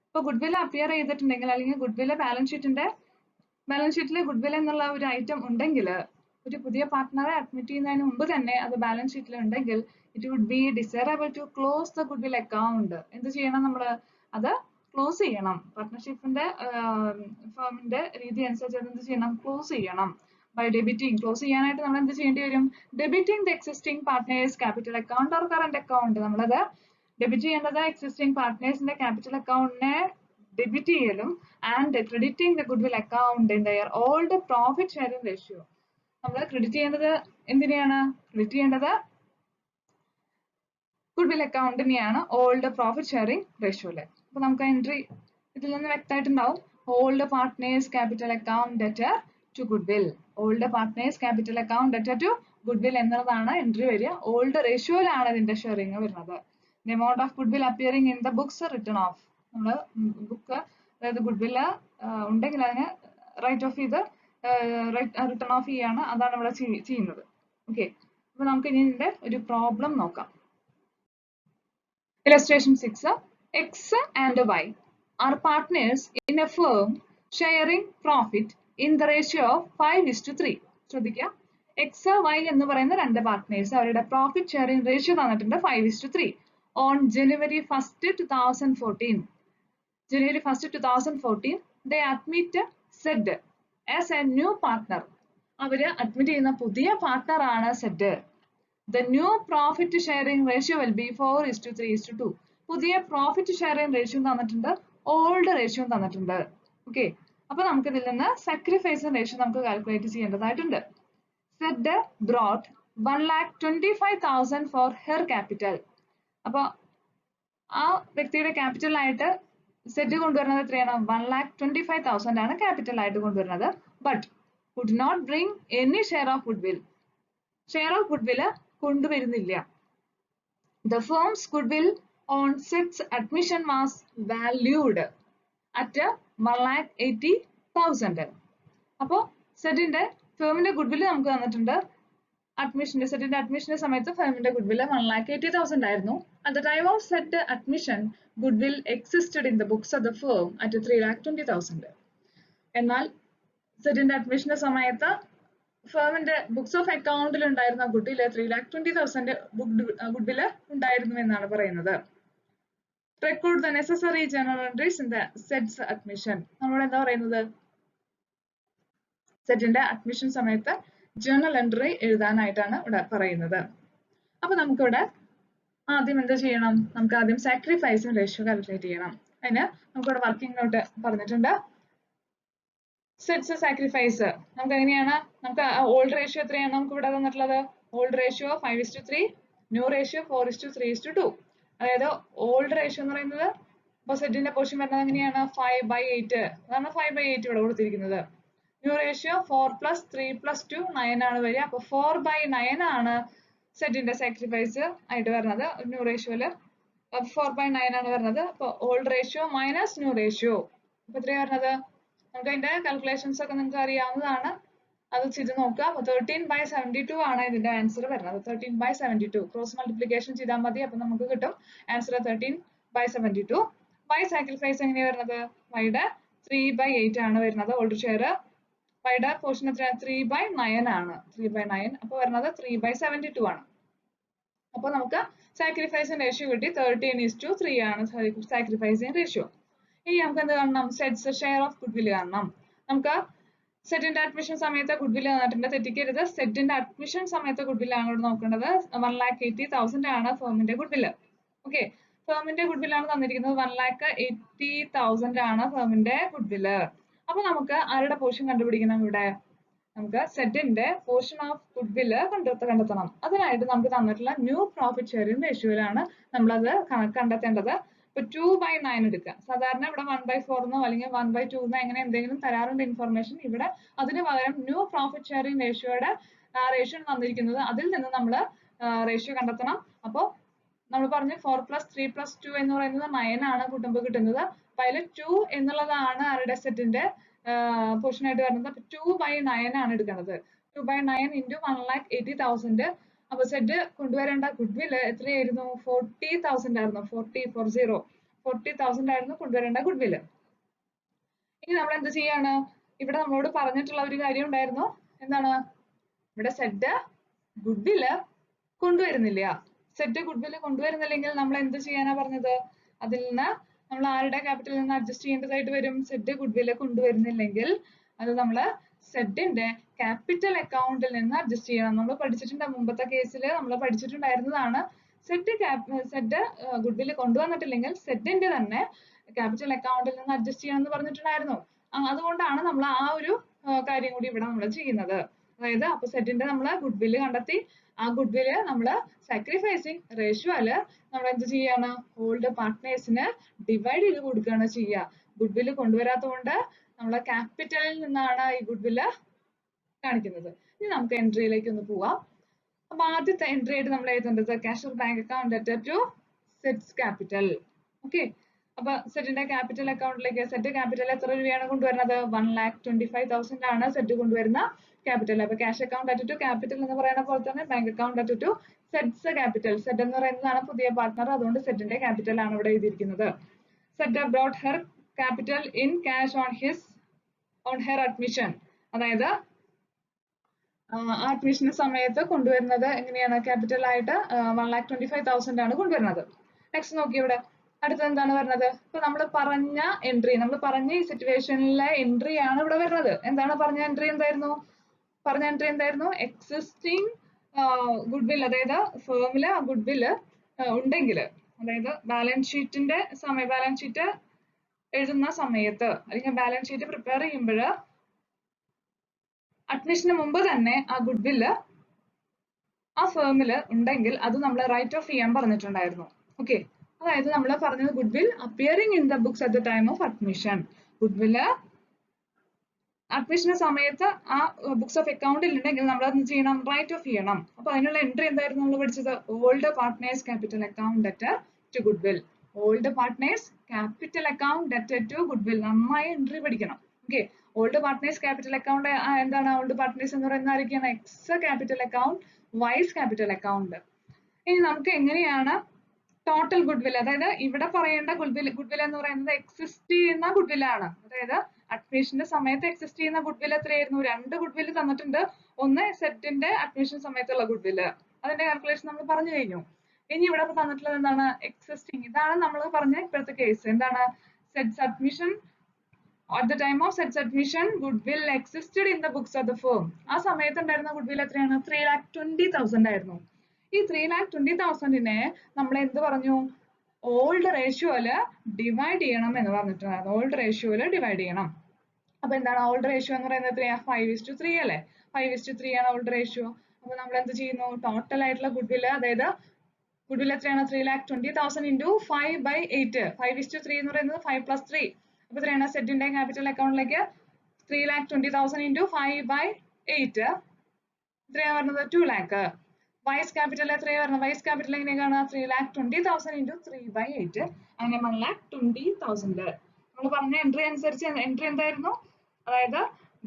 ഇപ്പോൾ ഗുഡ്വിൽ അപ്പിയർ ചെയ്തിട്ടുണ്ടെങ്കിൽ അല്ലെങ്കിൽ ഗുഡ്വിൽ ബാലൻസ് ഷീറ്റിൽ ഗുഡ്വിൽ എന്നുള്ള ഒരു ഐറ്റം ഉണ്ടെങ്കിൽ, ഒരു പുതിയ പാർട്ട്ണറെ അഡ്മിറ്റ് ചെയ്യുന്നതിന് മുമ്പ് തന്നെ അത് ബാലൻസ് ഷീറ്റിൽ ഉണ്ടെങ്കിൽ it would be desirable to close the goodwill account. എന്ത് ചെയ്യണം? നമ്മൾ അത് ക്ലോസ് ചെയ്യണം. പാർട്ട്ണർഷിപ്പിന്റെ ഫേമിന്റെ രീതി അനുസരിച്ച് അത് എന്ത് ചെയ്യണം? ക്ലോസ് ചെയ്യണം. By debiting. ക്ലോസ് ചെയ്യാനായിട്ട് നമ്മൾ എന്ത് ചെയ്യേണ്ടി വരും? Debiting the existing partners capital account or current account. നമ്മളത് ഡെബിറ്റ് ചെയ്യേണ്ടത് എക്സിസ്റ്റിംഗ് പാർട്ട്നേഴ്സിന്റെ ക്യാപിറ്റൽ അക്കൗണ്ടിനെ ഡെബിറ്റ് ചെയ്യലും and crediting the goodwill account in their old profit sharing ratio. നമ്മൾ ക്രെഡിറ്റ് ചെയ്യേണ്ടത് എന്തിനെയാണ്? ക്രെഡിറ്റ് ചെയ്യേണ്ടത് ഗുഡ്വിൽ അക്കൗണ്ടിനെയാണ്, ഓൾഡ് പ്രോഫിറ്റ് ഷെയറിംഗ് റേഷ്യോയില്. അപ്പൊ നമുക്ക് എൻട്രി ഇതിൽ നിന്ന് വ്യക്തമായിട്ടുണ്ടാവും. Old partners capital account debtor to goodwill. Old partners capital account debtor to goodwill എന്നതാണ് എൻട്രി വരിക. ഓൾഡ് റേഷ്യോയിലാണ് ഇതിന്റെ ഷെയറിംഗ് വരുന്നത്. The amount of goodwill appearing in the books written off. നമ്മൾ ബുക്ക്, അതായത് ഗുഡ്വിൽ ഉണ്ടെങ്കിൽ അതിന് റൈറ്റ് ഓഫ് ചെയ്ത് return of ചെയ്യാണ്. അതാണ് ഇവിടെ ചെയ്യുന്നത്. ഓക്കെ, അപ്പൊ നമുക്ക് ഇനി ഇതിന്റെ ഒരു പ്രോബ്ലം നോക്കാം. Illustration 6. X and Y are partners in a firm sharing profit in the ratio of 5:3. ശ്രദ്ധിക്കുക, എക്സ് വൈ എന്ന് പറയുന്ന രണ്ട് പാർട്ട്നേഴ്സ്, അവരുടെ പ്രോഫിറ്റ് ഷെയറിംഗ് റേഷ്യോ തന്നിട്ടുണ്ട് 5:3. On January 1st, 2014, they admit Z as a new partner. അവര് admit ചെയ്യുന്ന പുതിയ partner ആണ് Z. The new profit sharing ratio will be 4:3:2. പുതിയ പ്രോഫിറ്റ് ഷെയറിംഗ് റേഷ്യോ തന്നിട്ടുണ്ട്, ഓൾഡ് റേഷ്യോ തന്നിട്ടുണ്ട്. ഓക്കെ, അപ്പൊ നമുക്ക് ഇതിൽ നിന്ന് സാക്രിഫൈസ് റേഷ്യോ നമുക്ക് കാൽക്കുലേറ്റ് ചെയ്യേണ്ടതായിട്ടുണ്ട്. Z brought 1,25,000 for her capital. അപ്പൊ ആ വ്യക്തിയുടെ ക്യാപിറ്റൽ ആയിട്ട് സെഡ് കൊണ്ടുവരുന്നത് എത്രയാണ്? 1,25,000 ആണ് ക്യാപിറ്റൽ ആയിട്ട് കൊണ്ടുവരുന്നത്. But could not bring any share of goodwill. Share of goodwill കൊണ്ടുവരുന്നില്ല. The firm's goodwill on Sed's admission was valued at 1,80,000. അപ്പോ സെഡിന്റെ ഫേമിന്റെ ഗുഡ്വിൽ നമുക്ക് തന്നിട്ടുണ്ട്. സെഡിന്റെ അഡ്മിഷന്റെ സമയത്ത് ഫേമിന്റെ ഗുഡ്വിൽ 1,80,000 ആയിരുന്നു. At the time of Sed admission, goodwill existed in the books of the firm at 3,20,000. എന്നാൽ സെഡിന്റെ അഡ്മിഷന്റെ സമയത്ത് ഫേമിന്റെ books of അക്കൗണ്ടിൽ ഉണ്ടായിരുന്ന ഗുഡ്വിൽ 3,20,000 ഗുഡ്വിൽ ഉണ്ടായിരുന്നു എന്നാണ് പറയുന്നത്. Record the necessary journal entries in the Sed's admission. നമ്മളോട് എന്താ പറയുന്നത്? സെഡിന്റെ അഡ്മിഷൻ സമയത്ത് ജേർണൽ എൻട്രി എഴുതാനായിട്ടാണ് ഇവിടെ പറയുന്നത്. അപ്പൊ നമുക്കിവിടെ ആദ്യം എന്താ ചെയ്യണം? നമുക്ക് ആദ്യം സാക്രിഫൈസിങ് റേഷ്യോ കാൽക്കുലേറ്റ് ചെയ്യണം. അതിന് നമുക്കിവിടെ വർക്കിംഗ് നോട്ട് പറഞ്ഞിട്ടുണ്ട്. സെഡ്സ് സാക്രിഫൈസ് നമുക്ക് എങ്ങനെയാണ്? നമുക്ക് ഓൾഡ് റേഷ്യോ എത്രയാണ് നമുക്ക് ഇവിടെ തന്നിട്ടുള്ളത്? Old ratio 5:3, new ratio 4:3:2. അതായത് ഓൾഡ് റേഷ്യോ എന്ന് പറയുന്നത് ഇപ്പൊ സെഡിന്റെ പോർഷൻ വരുന്നത് എങ്ങനെയാണ്? 5/8. അതാണ് 5/8 ഇവിടെ കൊടുത്തിരിക്കുന്നത്. ന്യൂ റേഷ്യോ 4 + 3 + 2 9 ആണ് വരിക. അപ്പൊ 4/9 ആണ് സെഡിന്റെ സാക്രിഫൈസ് ആയിട്ട് വരുന്നത്. ന്യൂ റേഷ്യോയില് 4/9 ആണ് വരുന്നത്. അപ്പൊ old ratio minus new ratio അപ്പൊ എത്രയാണ് വരുന്നത്? നമുക്ക് അതിന്റെ കാൽക്കുലേഷൻസ് ഒക്കെ നിങ്ങൾക്ക് അറിയാവുന്നതാണ്, അത് ചെയ്ത് നോക്കുക. അപ്പൊ 13/72 ആണ് ഇതിന്റെ ആൻസർ വരുന്നത്. 13/72 ക്രോസ് മൾട്ടിപ്ലിക്കേഷൻ ചെയ്താൽ മതി. അപ്പൊ നമുക്ക് കിട്ടും ആൻസർ 13/72. വൈ സാക്രിഫൈസ് എങ്ങനെയാണ് വരുന്നത്? വൈയുടെ 3/8 ആണ് വരുന്നത് ഓൾഡ് ഷെയർ. വൈയുടെ പോർഷൻ എത്രയാണ്? 3/9 ആണ്. 3/9 അപ്പൊ വരുന്നത് 3/72 ആണ്. അപ്പൊ നമുക്ക് സാക്രിഫൈസിങ് റേഷ്യോ കിട്ടി. 13:3 ആണ് സാക്രിഫൈസിങ് റേഷ്യോ. ഇനി നമുക്ക് എന്ത് കാണണം? സെഡ്സ് ഷെയർ ഓഫ് ഗുഡ്വിൽ കാണണം. നമുക്ക് സെറ്റിന്റെ അഡ്മിഷൻ സമയത്ത് ഗുഡ്വിൽ തന്നിട്ടുണ്ട്, തെറ്റിക്കരുത്. സെറ്റിന്റെ അഡ്മിഷൻ സമയത്ത് ഗുഡ്വില്ലാണ് ഇവിടെ നോക്കേണ്ടത്. 1,80,000 ആണ് ഫേമിന്റെ ഗുഡ്വില്. ഓക്കെ, ഫേമിന്റെ ഗുഡ്വില്ലാണ് തന്നിരിക്കുന്നത്. 1,80,000 ആണ് ഫേമിന്റെ ഗുഡ്വില്. അപ്പൊ നമുക്ക് ആരുടെ പോർഷൻ കണ്ടുപിടിക്കണം? ഇവിടെ നമുക്ക് സെറ്റിന്റെ പോർഷൻ ഓഫ് ഗുഡ്വില് കണ്ടെത്തണം. അതിനായിട്ട് നമുക്ക് തന്നിട്ടുള്ള ന്യൂ പ്രോഫിറ്റ് ഷെയറിംഗ് റേഷ്യോയിലാണ് നമ്മളത് കണ്ടെത്തേണ്ടത്. ഇപ്പൊ 2/9 എടുക്കുക. സാധാരണ ഇവിടെ 1/4 എന്നോ അല്ലെങ്കിൽ 1/2 എന്നോ അങ്ങനെ എന്തെങ്കിലും തരാറുണ്ട് ഇൻഫർമേഷൻ. ഇവിടെ അതിന് പകരം ന്യൂ പ്രോഫിറ്റ് ഷെയറിംഗ് റേഷ്യോയുടെ റേഷ്യോ തന്നിരിക്കുന്നത്, അതിൽ നിന്ന് നമ്മൾ റേഷ്യോ കണ്ടെത്തണം. അപ്പോൾ നമ്മൾ പറഞ്ഞു 4 + 3 + 2 എന്ന് പറയുന്നത് 9 ആണ് കൂട്ടുമ്പോൾ കിട്ടുന്നത്. അപ്പൊ അതിൽ 2 എന്നുള്ളതാണ് ആരുടെ? സെറ്റിന്റെ പോർഷൻ ആയിട്ട് വരുന്നത്. അപ്പൊ 2/9 ആണ് എടുക്കുന്നത്. 2/9 × 1,80,000. അപ്പൊ സെറ്റ് കൊണ്ടുവരേണ്ട ഗുഡ്വില് എത്രയായിരുന്നു? 40,000 ആയിരുന്നു. 40,000 ആയിരുന്നു കൊണ്ടുവരേണ്ട ഗുഡ്വില്. ഇനി നമ്മൾ എന്ത് ചെയ്യാണ്? ഇവിടെ നമ്മളോട് പറഞ്ഞിട്ടുള്ള ഒരു കാര്യം ഉണ്ടായിരുന്നു. എന്താണ്? ഇവിടെ സെറ്റ് ഗുഡ്വില് കൊണ്ടുവരുന്നില്ല. സെറ്റ് ഗുഡ്വില് കൊണ്ടുവരുന്നില്ലെങ്കിൽ നമ്മൾ എന്ത് ചെയ്യാനാ പറഞ്ഞത്? അതിൽ നിന്ന് നമ്മൾ ആരുടെ ക്യാപിറ്റലിൽ നിന്ന് അഡ്ജസ്റ്റ് ചെയ്യേണ്ടതായിട്ട് വരും? സെറ്റ് ഗുഡ്വില് കൊണ്ടുവരുന്നില്ലെങ്കിൽ അത് നമ്മൾ സെറ്റിന്റെ ക്യാപിറ്റൽ അക്കൗണ്ടിൽ നിന്ന് അഡ്ജസ്റ്റ് ചെയ്യണം. നമ്മൾ പഠിച്ചിട്ടുണ്ട്, മുമ്പത്തെ കേസിൽ നമ്മൾ പഠിച്ചിട്ടുണ്ടായിരുന്നതാണ്. സെറ്റ് ഗുഡ്വില് കൊണ്ടുവന്നിട്ടില്ലെങ്കിൽ സെറ്റിന്റെ തന്നെ ക്യാപിറ്റൽ അക്കൗണ്ടിൽ നിന്ന് അഡ്ജസ്റ്റ് ചെയ്യണം എന്ന് പറഞ്ഞിട്ടുണ്ടായിരുന്നു. അതുകൊണ്ടാണ് നമ്മൾ ആ ഒരു കാര്യം കൂടി ഇവിടെ നമ്മൾ ചെയ്യുന്നത്. അതായത് അപ്പൊ സെറ്റിന്റെ നമ്മൾ ഗുഡ്വില് കണ്ടെത്തി. ആ ഗുഡ്വില് നമ്മൾ സാക്രിഫൈസിങ് റേഷ്യോയില് നമ്മൾ എന്ത് ചെയ്യാണ്? ഓൾഡ് പാർട്ട്നേഴ്സിന് ഡിവൈഡ് ചെയ്ത് കൊടുക്കുകയാണ് ചെയ്യുക. ഗുഡ്വില് കൊണ്ടുവരാത്തതുകൊണ്ട് നമ്മളെ ക്യാപിറ്റലിൽ നിന്നാണ് ഈ ഗുഡ്വില് കാണിക്കുന്നത്. ഇനി നമുക്ക് എൻട്രിയിലേക്ക് ഒന്ന് പോവാം. അപ്പൊ ആദ്യത്തെ എൻട്രി ആയിട്ട് നമ്മൾ എഴുതേണ്ടത് cash bank account debtor to സെറ്റ്സ് ക്യാപിറ്റൽ. ഓക്കെ, അപ്പൊ സെറ്റിന്റെ ക്യാപിറ്റൽ അക്കൗണ്ടിലേക്ക് സെറ്റ് ക്യാപിറ്റൽ എത്ര രൂപയാണ് കൊണ്ടുവരുന്നത്? 1,25,000 ആണ് സെറ്റ് കൊണ്ടുവരുന്ന ക്യാപിറ്റൽ. അപ്പൊ cash account debtor to capital എന്ന് പറയുന്ന പോലെ തന്നെ ബാങ്ക് അക്കൗണ്ട് ഡെറ്റർ ടു സെറ്റ്സ് ക്യാപിറ്റൽ. സെറ്റ് എന്ന് പറയുന്നതാണ് പുതിയ പാർട്ട്ണർ, അതുകൊണ്ട് സെറ്റിന്റെ ക്യാപിറ്റൽ ആണ് ഇവിടെ എഴുതിയിരിക്കുന്നത്. Set brought her capital in cash on her admission. അതായത് അഡ്മിഷൻ സമയത്ത് കൊണ്ടുവരുന്നത് എങ്ങനെയാണ്? ക്യാപിറ്റൽ ആയിട്ട് 1,25,000 ആണ് കൊണ്ടുവരുന്നത്. നെക്സ്റ്റ് നോക്കി ഇവിടെ അടുത്തത് എന്താണ് വരുന്നത്? ഇപ്പൊ നമ്മൾ പറഞ്ഞ എൻട്രി, നമ്മൾ പറഞ്ഞ ഈ സിറ്റുവേഷനിലെ എൻട്രി ആണ് ഇവിടെ വരുന്നത്. എന്താണ് പറഞ്ഞ എൻട്രി? എന്തായിരുന്നു? എക്സിസ്റ്റിംഗ് ഗുഡ്വിൽ, അതായത് ഫേമില് ഗുഡ്വില് ഉണ്ടെങ്കിൽ, അതായത് ബാലൻസ് ഷീറ്റ് എഴുതുന്ന സമയത്ത് അല്ലെങ്കിൽ ബാലൻസ് ഷീറ്റ് പ്രിപ്പയർ ചെയ്യുമ്പോൾ അഡ്മിഷന് മുമ്പ് തന്നെ ആ ഗുഡ്വില് ആ ഫേമില് ഉണ്ടെങ്കിൽ അത് നമ്മൾ റൈറ്റ് ഓഫ് ചെയ്യാൻ പറഞ്ഞിട്ടുണ്ടായിരുന്നു. ഓക്കെ, അതായത് നമ്മൾ പറഞ്ഞത് goodwill appearing in the books at the time of admission. ഗുഡ്വില് അഡ്മിഷന് സമയത്ത് ആ ബുക്സ് ഓഫ് അക്കൗണ്ടിൽ ഉണ്ടെങ്കിൽ നമ്മൾ അത് ചെയ്യണം? റൈറ്റ് ഓഫ് ചെയ്യണം. അപ്പൊ അതിനുള്ള എൻട്രി എന്തായിരുന്നു നമ്മൾ പഠിച്ചത്? Old partners capital account debtor to goodwill. Old partners capital account debtor to goodwill. നന്നായി എൻട്രി പഠിക്കണം. Okay, old partners capital account എന്താണ്? ഓൾഡ് പാർട്ട്നേഴ്സ് എന്ന് പറയുന്നത് ആരൊക്കെയാണ്? X capital account, Y's capital account. ഇനി നമുക്ക് എങ്ങനെയാണ് ടോട്ടൽ ഗുഡ്വിൽ, അതായത് ഇവിടെ പറയേണ്ട ഗുഡ്വിൽ എന്ന് പറയുന്നത് എക്സിസ്റ്റ് ചെയ്യുന്ന ഗുഡ്വില്ലാണ്. അതായത് അഡ്മിഷന്റെ സമയത്ത് എക്സിസ്റ്റ് ചെയ്യുന്ന ഗുഡ്വിൽ എത്രയായിരുന്നു? 2 ഗുഡ്വിൽ തന്നിട്ടുണ്ട്. ഒന്ന് സെറ്റിന്റെ അഡ്മിഷൻ സമയത്തുള്ള ഗുഡ്വില്, അതിന്റെ കാൽക്കുലേഷൻ നമ്മൾ പറഞ്ഞു കഴിഞ്ഞു. ഇനി ഇവിടെ തന്നിട്ടുള്ളത് എന്താണ്? എക്സിസ്റ്റിംഗ്. ഇതാണ് നമ്മൾ പറഞ്ഞ ഇപ്പോഴത്തെ കേസ്. എന്താണ്? Sets admission at the time of set's admission, goodwill existed in the books of the firm. ആ സമയത്ത് ഉണ്ടായിരുന്ന ഗുഡ്വിൽ എത്രയാണ്? 3,20,000 ആയിരുന്നു. ഈ 3,20,000-നെ നമ്മൾ എന്ത് പറഞ്ഞു? ഓൾഡ് റേഷ്യോയില് ഡിവൈഡ് ചെയ്യണം എന്ന് പറഞ്ഞിട്ടുണ്ടായിരുന്നു. ഓൾഡ് റേഷ്യോയില് ഡിവൈഡ് ചെയ്യണം. അപ്പൊ എന്താണ് ഓൾഡ് റേഷ്യോ എന്ന് പറയുന്നത്? എത്രയാ? 5:3 അല്ലേ? 5:3 ആണ് ഓൾഡ് റേഷ്യോ. അപ്പൊ നമ്മൾ എന്ത് ചെയ്യുന്നു? ടോട്ടൽ ആയിട്ടുള്ള ഗുഡ്വിൽ, അതായത് ഗുഡ്വിൽ എത്രയാണ്? 3,20,000 into 5/8. 5:3 എന്ന് പറയുന്നത് 5 + 3. അപ്പൊ എത്രയാണ്? സെറ്റിന്റെ ക്യാപിറ്റൽ അക്കൗണ്ടിലേക്ക് 3,20,000 into 5/8 എത്രയാണ് വരുന്നത്? 2 lakh. വൈസ് ക്യാപിറ്റൽ എത്രയാണ് വരുന്നത്? വൈസ് ക്യാപിറ്റൽ എങ്ങനെയാണ്? 3,20,000 into 3/8 അങ്ങനെ 1,20,000. നമ്മൾ പറഞ്ഞ എൻട്രി അനുസരിച്ച് എൻട്രി എന്തായിരുന്നു? അതായത്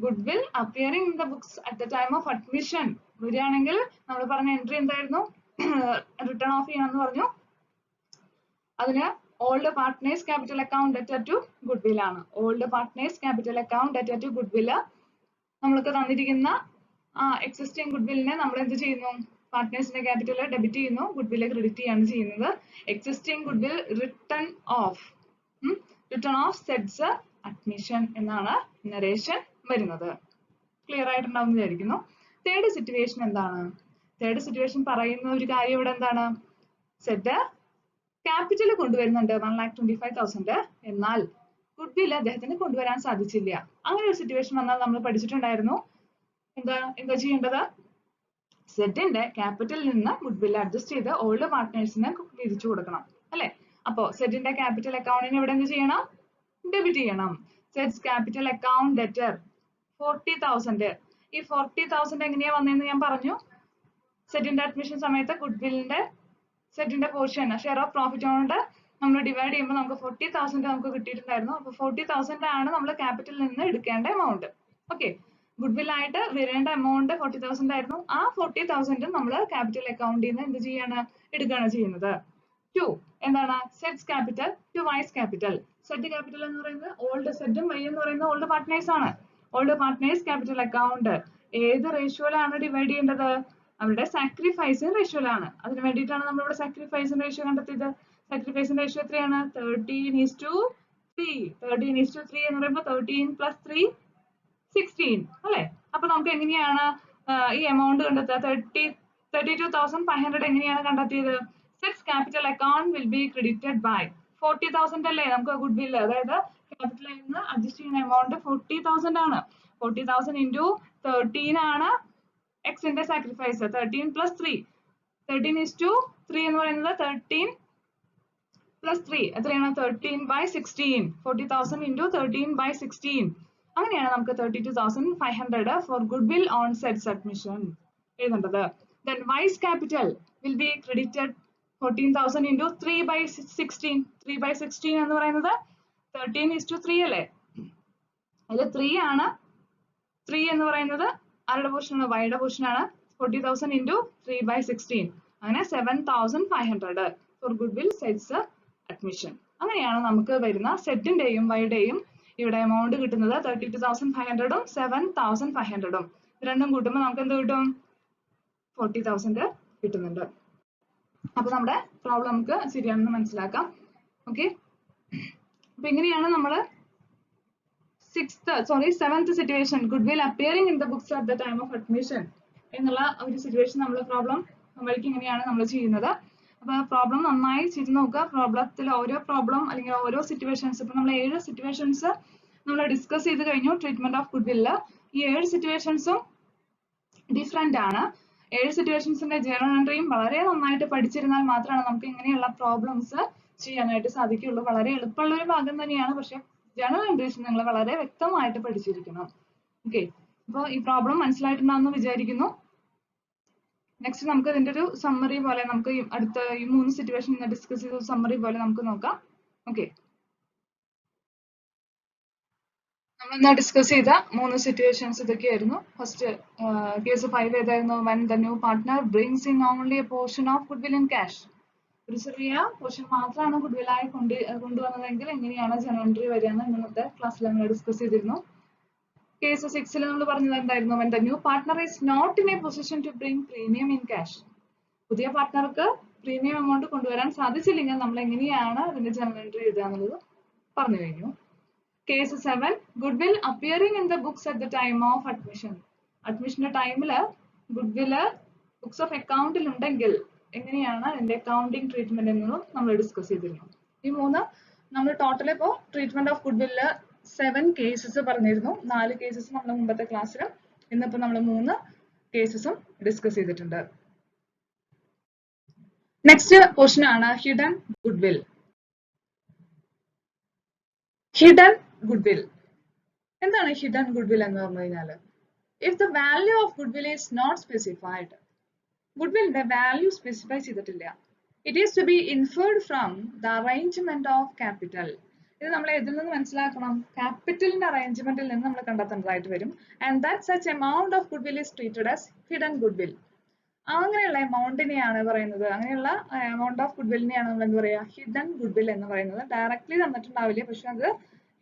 goodwill appearing in the books at the time of admission വരികയാണെങ്കിൽ നമ്മൾ പറഞ്ഞ എൻട്രി എന്തായിരുന്നു? റിട്ടേൺ ഓഫ് ചെയ്യണം എന്ന് പറഞ്ഞു. അതിന് old partners capital account debtor to goodwill ആണ്. Old partners capital account debtor to goodwill നമ്മൾക്ക് തന്നിരിക്കുന്ന എക്സിസ്റ്റിംഗ് ഗുഡ്വില്ലിനെ നമ്മൾ എന്ത് ചെയ്യുന്നു? പാർട്ട്നേഴ്സിന്റെ ക്യാപിറ്റൽ ഡെബിറ്റ് ചെയ്യുന്നു, ഗുഡ്വിൽ ക്രെഡിറ്റ് ചെയ്യാണ് ചെയ്യുന്നത്. Existing goodwill written off sets admission എന്നാണ് നരേഷൻ വരുന്നത്. ക്ലിയർ ആയിട്ടുണ്ടാവും വിചാരിക്കുന്നു. തേർഡ് സിറ്റുവേഷൻ എന്താണ്? തേർഡ് സിറ്റുവേഷൻ പറയുന്ന ഒരു കാര്യം ഇവിടെ എന്താണ്? സെറ്റ് ക്യാപിറ്റൽ കൊണ്ടുവരുന്നുണ്ട് 1,25,000, എന്നാൽ ഗുഡ് വിൽ അദ്ദേഹത്തിന് കൊണ്ടുവരാൻ സാധിച്ചില്ല. അങ്ങനെ ഒരു സിറ്റുവേഷൻ വന്നാൽ നമ്മൾ പഠിച്ചിട്ടുണ്ടായിരുന്നു എന്താ ചെയ്യേണ്ടത്? സെറ്റിന്റെ ക്യാപിറ്റലിൽ നിന്ന് ഗുഡ് വിൽ അഡ്ജസ്റ്റ് ചെയ്ത് ഓൾഡ് പാർട്ട്നേഴ്സിന് തിരിച്ചു കൊടുക്കണം അല്ലെ? അപ്പോ സെറ്റിന്റെ ക്യാപിറ്റൽ അക്കൗണ്ടിന് ഇവിടെ എന്ത് ചെയ്യണം? ഡെബിറ്റ് ചെയ്യണം. Sets capital account debtor 40,000. ഈ 40,000 എങ്ങനെയാ വന്നതെന്ന് ഞാൻ പറഞ്ഞു. സെറ്റിന്റെ അഡ്മിഷൻ സമയത്ത് ഗുഡ് വില്ലിന്റെ സെറ്റിന്റെ പോർഷൻ ഷെയർ ഓഫ് പ്രോഫിറ്റ് കൊണ്ട് നമ്മൾ ഡിവൈഡ് ചെയ്യുമ്പോൾ നമുക്ക് 40,000 നമുക്ക് കിട്ടിയിട്ടുണ്ടായിരുന്നു. അപ്പൊ 40,000 ആണ് നമ്മൾ ക്യാപിറ്റലിൽ നിന്ന് എടുക്കേണ്ട എമൗണ്ട്. ഓക്കെ, ഗുഡ് വിൽ ആയിട്ട് വരേണ്ട എമൗണ്ട് 40,000 ആയിരുന്നു. ആ 40,000 നമ്മൾ ക്യാപിറ്റൽ അക്കൗണ്ടിൽ നിന്ന് എന്ത് ചെയ്യാണ്? എടുക്കുകയാണ് ചെയ്യുന്നത്. ടു എന്താണ്? സെറ്റ്സ് capital to Y's capital. Z capital എന്ന് പറയുന്നത് ഓൾഡ് സെറ്റും വൈ എന്ന് പറയുന്നത് ഓൾഡ് പാർട്ട്നേഴ്സ് ആണ്. ഓൾഡ് പാർട്ട്നേഴ്സ് ക്യാപിറ്റൽ അക്കൗണ്ട് ഏത് റേഷ്യോയിലാണ് ഡിവൈഡ് ചെയ്യേണ്ടത്? അവരുടെ സാക്രിഫൈസിങ് റേഷ്യോയിലാണ്. അതിന് വേണ്ടിയിട്ടാണ് നമ്മൾ ഇവിടെ സാക്രിഫൈസിങ് റേഷ്യോ കണ്ടെത്തിയത്. സാക്രിഫൈസിങ് റേഷ്യോ എത്രയാണ്? 13:3. 13:3 എന്ന് പറയുമ്പോൾ 13 + 3 16 അല്ലെ? അപ്പൊ നമുക്ക് എങ്ങനെയാണ് ഈ എമൗണ്ട് കണ്ടെത്തുക? 32,500 എങ്ങനെയാണ് കണ്ടെത്തിയത്? സെറ്റ്സ് capital account will be credited by 40,000 അല്ലേ നമുക്ക് ഗുഡ് വിൽ, അതായത് ക്യാപിറ്റലിൽ നിന്ന് അഡ്ജസ്റ്റ് ചെയ്യുന്ന എമൗണ്ട് 40,000 ആണ്. 40,000 into 13 ആണ് എക്സിന്റെ സാക്രിഫൈസ്. 13 + 3. 13:3 എന്ന് പറയുന്നത് 13 + 3 എത്രയാണ്? 13/16. 40,000 into 13/16. അങ്ങനെയാണ് നമുക്ക് 32,500 for goodwill on sets admission എഴുതേണ്ടത്. Then vice capital will be credited 14,000 into 3/16. 3/16 എന്ന് പറയുന്നത് 13:3 അല്ലേ? അതിൽ 3 ആണ്. 3 എന്ന് പറയുന്നത് ആരുടെ പോർഷൻ ആണ്? വൈയുടെ പോർഷൻ ആണ്. 40,000 into 3/16. അങ്ങനെ 7,500 for goodwill sets admission. അങ്ങനെയാണ് നമുക്ക് വരുന്ന സെറ്റിന്റെയും വൈയുടെയും ഇവിടെ എമൗണ്ട് കിട്ടുന്നത്. 32,500 7,500 രണ്ടും കൂട്ടുമ്പോൾ നമുക്ക് എന്ത് കിട്ടും? 40,000 കിട്ടുന്നുണ്ട്. അപ്പൊ നമ്മുടെ പ്രോബ്ലം നമുക്ക് ശരിയാണെന്ന് മനസ്സിലാക്കാം. ഓക്കെ, അപ്പൊ ഇങ്ങനെയാണ് നമ്മൾ seventh situation goodwill appearing in the books at the time of admission എന്നുള്ള ഒരു സിറ്റുവേഷൻ നമ്മൾ പ്രോബ്ലം വഴിക്ക് ഇങ്ങനെയാണ് നമ്മൾ ചെയ്യുന്നത്. അപ്പൊ പ്രോബ്ലം നന്നായി ചെയ്ത് നോക്കുക. പ്രോബ്ലത്തിൽ ഓരോ പ്രോബ്ലം അല്ലെങ്കിൽ ഓരോ സിറ്റുവേഷൻസ്, ഇപ്പൊ നമ്മൾ 7 സിറ്റുവേഷൻസ് നമ്മൾ ഡിസ്കസ് ചെയ്ത് കഴിഞ്ഞു ട്രീറ്റ്മെന്റ് ഓഫ് ഗുഡ്വില്ല്. ഈ 7 സിറ്റുവേഷൻസും ഡിഫറെന്റ് ആണ്. 7 സിറ്റുവേഷൻസിന്റെ ജേണൽ എൻട്രിയും വളരെ നന്നായിട്ട് പഠിച്ചിരുന്നാൽ മാത്രമാണ് നമുക്ക് ഇങ്ങനെയുള്ള പ്രോബ്ലംസ് ചെയ്യാനായിട്ട് സാധിക്കുള്ളൂ. വളരെ എളുപ്പമുള്ള ഒരു ഭാഗം തന്നെയാണ്, പക്ഷെ ജേണൽ എൻട്രീസ് നിങ്ങൾ വളരെ വ്യക്തമായിട്ട് പഠിച്ചിരിക്കണം. ഓക്കെ, അപ്പോൾ ഈ പ്രോബ്ലം മനസ്സിലായിട്ടുണ്ടാവുമെന്ന് വിചാരിക്കുന്നു. നെക്സ്റ്റ് നമുക്ക് ഇതിന്റെ ഒരു സമ്മറി പോലെ നമുക്ക് അടുത്ത ഈ 3 സിറ്റുവേഷൻ ഡിസ്കസ് ചെയ്ത സമ്മറി പോലെ നമുക്ക് നോക്കാം. ഓക്കെ, നമ്മൾ ഡിസ്കസ് ചെയ്ത 3 സിറ്റുവേഷൻസ് ഇതൊക്കെയായിരുന്നു. ഫസ്റ്റ് കേസ് 5 ഏതായിരുന്നു? when the new partner brings in only a portion of goodwill in cash. ഒരു ചെറിയ പോർഷൻ മാത്രമാണ് ഗുഡ്വിൽ ആയി കൊണ്ടുവന്നതെങ്കിൽ എങ്ങനെയാണ് ജേണൽ എൻട്രി വരിക എന്ന് ഇന്നത്തെ ക്ലാസ്സിൽ നമ്മൾ ഡിസ്കസ് ചെയ്തിരുന്നു. കേസ് 6 നമ്മൾ പറഞ്ഞത് എന്തായിരുന്നു? when the new partner is not in a position to bring premium in cash. പുതിയ പാർട്ട്ണർക്ക് പ്രീമിയം എമൗണ്ട് കൊണ്ടുവരാൻ സാധിച്ചില്ലെങ്കിൽ നമ്മൾ എങ്ങനെയാണ് അതിന്റെ ജേണൽ എൻട്രി എഴുതുക എന്നുള്ളത് പറഞ്ഞു കഴിഞ്ഞു. Case 7 goodwill appearing in the books at the time of admission. അഡ്മിഷന്റെ ടൈമിൽ ഗുഡ്വില് ബുക്സ് ഓഫ് അക്കൗണ്ടിൽ ഉണ്ടെങ്കിൽ എങ്ങനെയാണ് അതിന്റെ അക്കൗണ്ടിങ് ട്രീറ്റ്മെന്റ് എന്നതും നമ്മൾ ഡിസ്കസ് ചെയ്തിരുന്നു. ഈ 3 നമ്മൾ ടോട്ടൽ ഇപ്പോൾ ട്രീറ്റ്മെന്റ് ഓഫ് ഗുഡ്വില്ല് 7 കേസസ് പറഞ്ഞിരുന്നു. 4 കേസസ് നമ്മൾ മുമ്പത്തെ ക്ലാസ്സിലും ഇന്നിപ്പോ നമ്മൾ 3 കേസസും ഡിസ്കസ് ചെയ്തിട്ടുണ്ട്. നെക്സ്റ്റ് പോർഷൻ ആണ് ഹിഡൻ ഗുഡ്വിൽ. ഹിഡൻ ഗുഡ്വിൽ എന്താണ്? ഹിഡൻ ഗുഡ്വിൽ എന്ന് പറഞ്ഞു കഴിഞ്ഞാൽ if the value of goodwill is not specified, ഗുഡ്വില്ലിന്റെ വാല്യൂ സ്പെസിഫൈ ചെയ്തിട്ടില്ല. It is to be inferred from the arrangement of capital. ഇത് നമ്മൾ ഇതിൽ നിന്ന് മനസ്സിലാക്കണം, ക്യാപിറ്റലിന്റെ അറേഞ്ച്മെന്റിൽ നിന്ന് നമ്മൾ കണ്ടെത്തേണ്ടതായിട്ട് വരും. And that such amount of goodwill is treated as hidden goodwill. അങ്ങനെയുള്ള എമൗണ്ടിനെയാണ് പറയുന്നത്, അങ്ങനെയുള്ള എമൗണ്ട് ഓഫ് ഗുഡ്വില്ലിനെയാണ് നമ്മൾ എന്ത് പറയുക? ഹിഡൻ ഗുഡ്വിൽ എന്ന് പറയുന്നത്. ഡയറക്ട്ലി തന്നിട്ടുണ്ടാവില്ല, പക്ഷെ അത്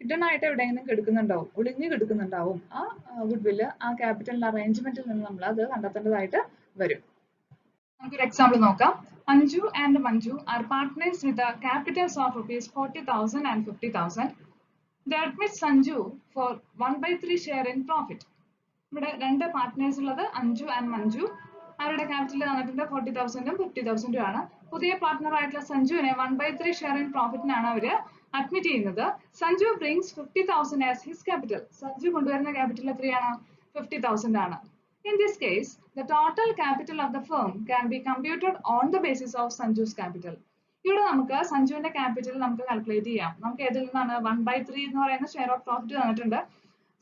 ഹിഡൻ ആയിട്ട് എവിടെയെങ്കിലും കിടക്കുന്നുണ്ടാവും, ഒളിഞ്ഞു കിടക്കുന്നുണ്ടാവും. ആ ഗുഡ്വില്ല് ആ ക്യാപിറ്റലിന്റെ അറേഞ്ച്മെന്റിൽ നിന്ന് നമ്മൾ അത് കണ്ടെത്തേണ്ടതായിട്ട് വരും. നമുക്കൊരു എക്സാമ്പിൾ നോക്കാം. Anju and Manju are partners with the capitals of ₹40,000 and ₹50,000. They admit Sanju for 1/3 share in profit. ഇവിടെ രണ്ട് പാർട്ട്നേഴ്സ് ഉള്ളത് അഞ്ജു ആൻഡ് മഞ്ജു. അവരുടെ ക്യാപിറ്റൽ തന്നിട്ടുണ്ട് 40,000 50,000 ആണ്. പുതിയ പാർട്ട്ണർ ആയിട്ടുള്ള സഞ്ജുവിനെ 1/3 ഷെയർ ഇൻ പ്രോഫിറ്റിനാണ് അവര് അഡ്മിറ്റ് ചെയ്യുന്നത്. Sanju brings 50,000 as his capital. Sanju കൊണ്ടുവരുന്ന ക്യാപിറ്റൽ എത്രയാണ്? 50,000 ആണ്. In this case, the total capital of the firm can be computed on the basis of Sanju's capital. ഇവിടെ നമുക്ക് സഞ്ജുവിന്റെ ക്യാപിറ്റൽ നമുക്ക് കാൽക്കുലേറ്റ് ചെയ്യാം. നമുക്ക് ഏതിൽ നിന്നാണ് 1/3 എന്ന് പറയുന്ന ഷെയർ ഓഫ് പ്രോഫിറ്റ് തന്നിട്ടുണ്ട്,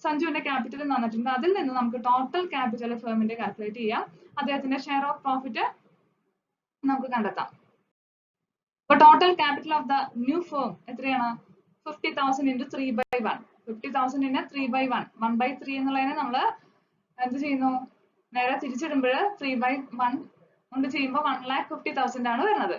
സഞ്ജുവിന്റെ ക്യാപിറ്റൽ തന്നിട്ടുണ്ട്. അതിൽ നിന്ന് നമുക്ക് ടോട്ടൽ ക്യാപിറ്റൽ ഫേമിന്റെ കാൽക്കുലേറ്റ് ചെയ്യാം. അദ്ദേഹത്തിന്റെ ഷെയർ ഓഫ് പ്രോഫിറ്റ് നമുക്ക് കണ്ടെത്താം. അപ്പൊ total capital of the new firm എത്രയാണ്? 50,000 into 3/1. 50,000 into 3/1. 1/3 എന്നുള്ളതിനെ നമ്മൾ എന്ത് ചെയ്യുന്നു? നേരെ തിരിച്ചിടുമ്പോൾ 3/1 കൊണ്ട് ചെയ്യുമ്പോൾ 1,50,000 ആണ് വരുന്നത്.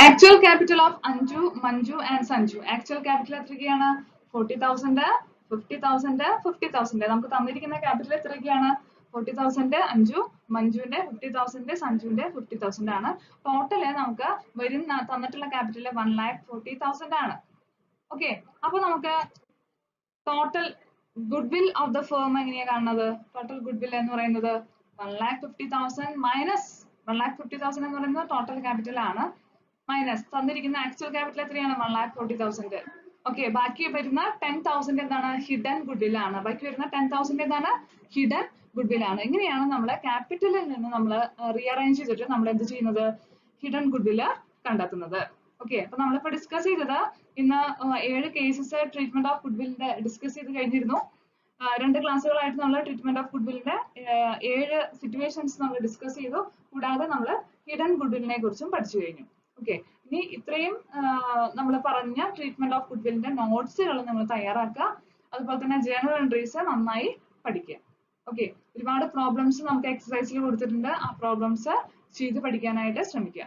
Actual capital of Anju, Manju and Sanju. Actual capital എത്രയാണ്? 40,000, 50,000, 50,000. നമുക്ക് തന്നിരിക്കുന്ന ക്യാപിറ്റൽ എത്രയൊക്കെയാണ്? 40,000 അഞ്ജു, മഞ്ജുവിന്റെ 50,000, സഞ്ജുവിന്റെ 50,000 ആണ്. ടോട്ടല് നമുക്ക് തന്നിട്ടുള്ള ക്യാപിറ്റൽ 1,40,000 ആണ്. ഓക്കെ, അപ്പൊ നമുക്ക് total goodwill of the firm എങ്ങനെയാണ് കാണുന്നത്? ടോട്ടൽ ഗുഡ്വിൽ എന്ന് പറയുന്നത് 1,50,000 മൈനസ് 1,50,000 എന്ന് പറയുന്നത് ടോട്ടൽ ക്യാപിറ്റൽ ആണ്. മൈനസ് തന്നിരിക്കുന്ന ആക്ച്വൽ ക്യാപിറ്റൽ എത്രയാണ്? 1,40,000. ഓക്കെ, ബാക്കി വരുന്ന 10,000 എന്താണ്? ഹിഡൻ ഗുഡ്വിൽ ആണ്. ബാക്കി വരുന്ന 10,000 എന്താണ്? ഹിഡൻ ഗുഡ്വിൽ ആണ്. ഇങ്ങനെയാണ് നമ്മൾ ക്യാപിറ്റലിൽ നിന്ന് നമ്മൾ റീഅറേഞ്ച് ചെയ്തിട്ട് നമ്മൾ എന്ത് ചെയ്യുന്നത്? ഹിഡൻ ഗുഡ്വിൽ കണ്ടെത്തുന്നത്. ഓക്കെ, അപ്പൊ നമ്മളിപ്പോ ഡിസ്കസ് ചെയ്തത് ഇന്ന് 7 കേസസ് ട്രീറ്റ്മെന്റ് ഓഫ് ഗുഡ്വില്ലിന്റെ ഡിസ്കസ് ചെയ്ത് കഴിഞ്ഞിരുന്നു. 2 ക്ലാസ്സുകളായിട്ട് നമ്മൾ ട്രീറ്റ്മെന്റ് ഓഫ് ഗുഡ്വില്ലിന്റെ 7 സിറ്റുവേഷൻസ് നമ്മൾ ഡിസ്കസ് ചെയ്തു. കൂടാതെ നമ്മൾ ഹിഡൻ ഗുഡ്വില്ലിനെ കുറിച്ചും പഠിച്ചു കഴിഞ്ഞു. ഓക്കെ, ഇനി ഇത്രയും നമ്മൾ പറഞ്ഞ ട്രീറ്റ്മെന്റ് ഓഫ് ഗുഡ്വില്ലിന്റെ നോട്ട്സുകൾ നമ്മൾ തയ്യാറാക്കുക. അതുപോലെ തന്നെ ജേണൽ എൻട്രീസ് നന്നായി പഠിക്കുക. ഓക്കെ, ഒരുപാട് പ്രോബ്ലംസ് നമുക്ക് എക്സസൈസിൽ കൊടുത്തിട്ടുണ്ട്. ആ പ്രോബ്ലംസ് ചെയ്ത് പഠിക്കാനായിട്ട് ശ്രമിക്കുക.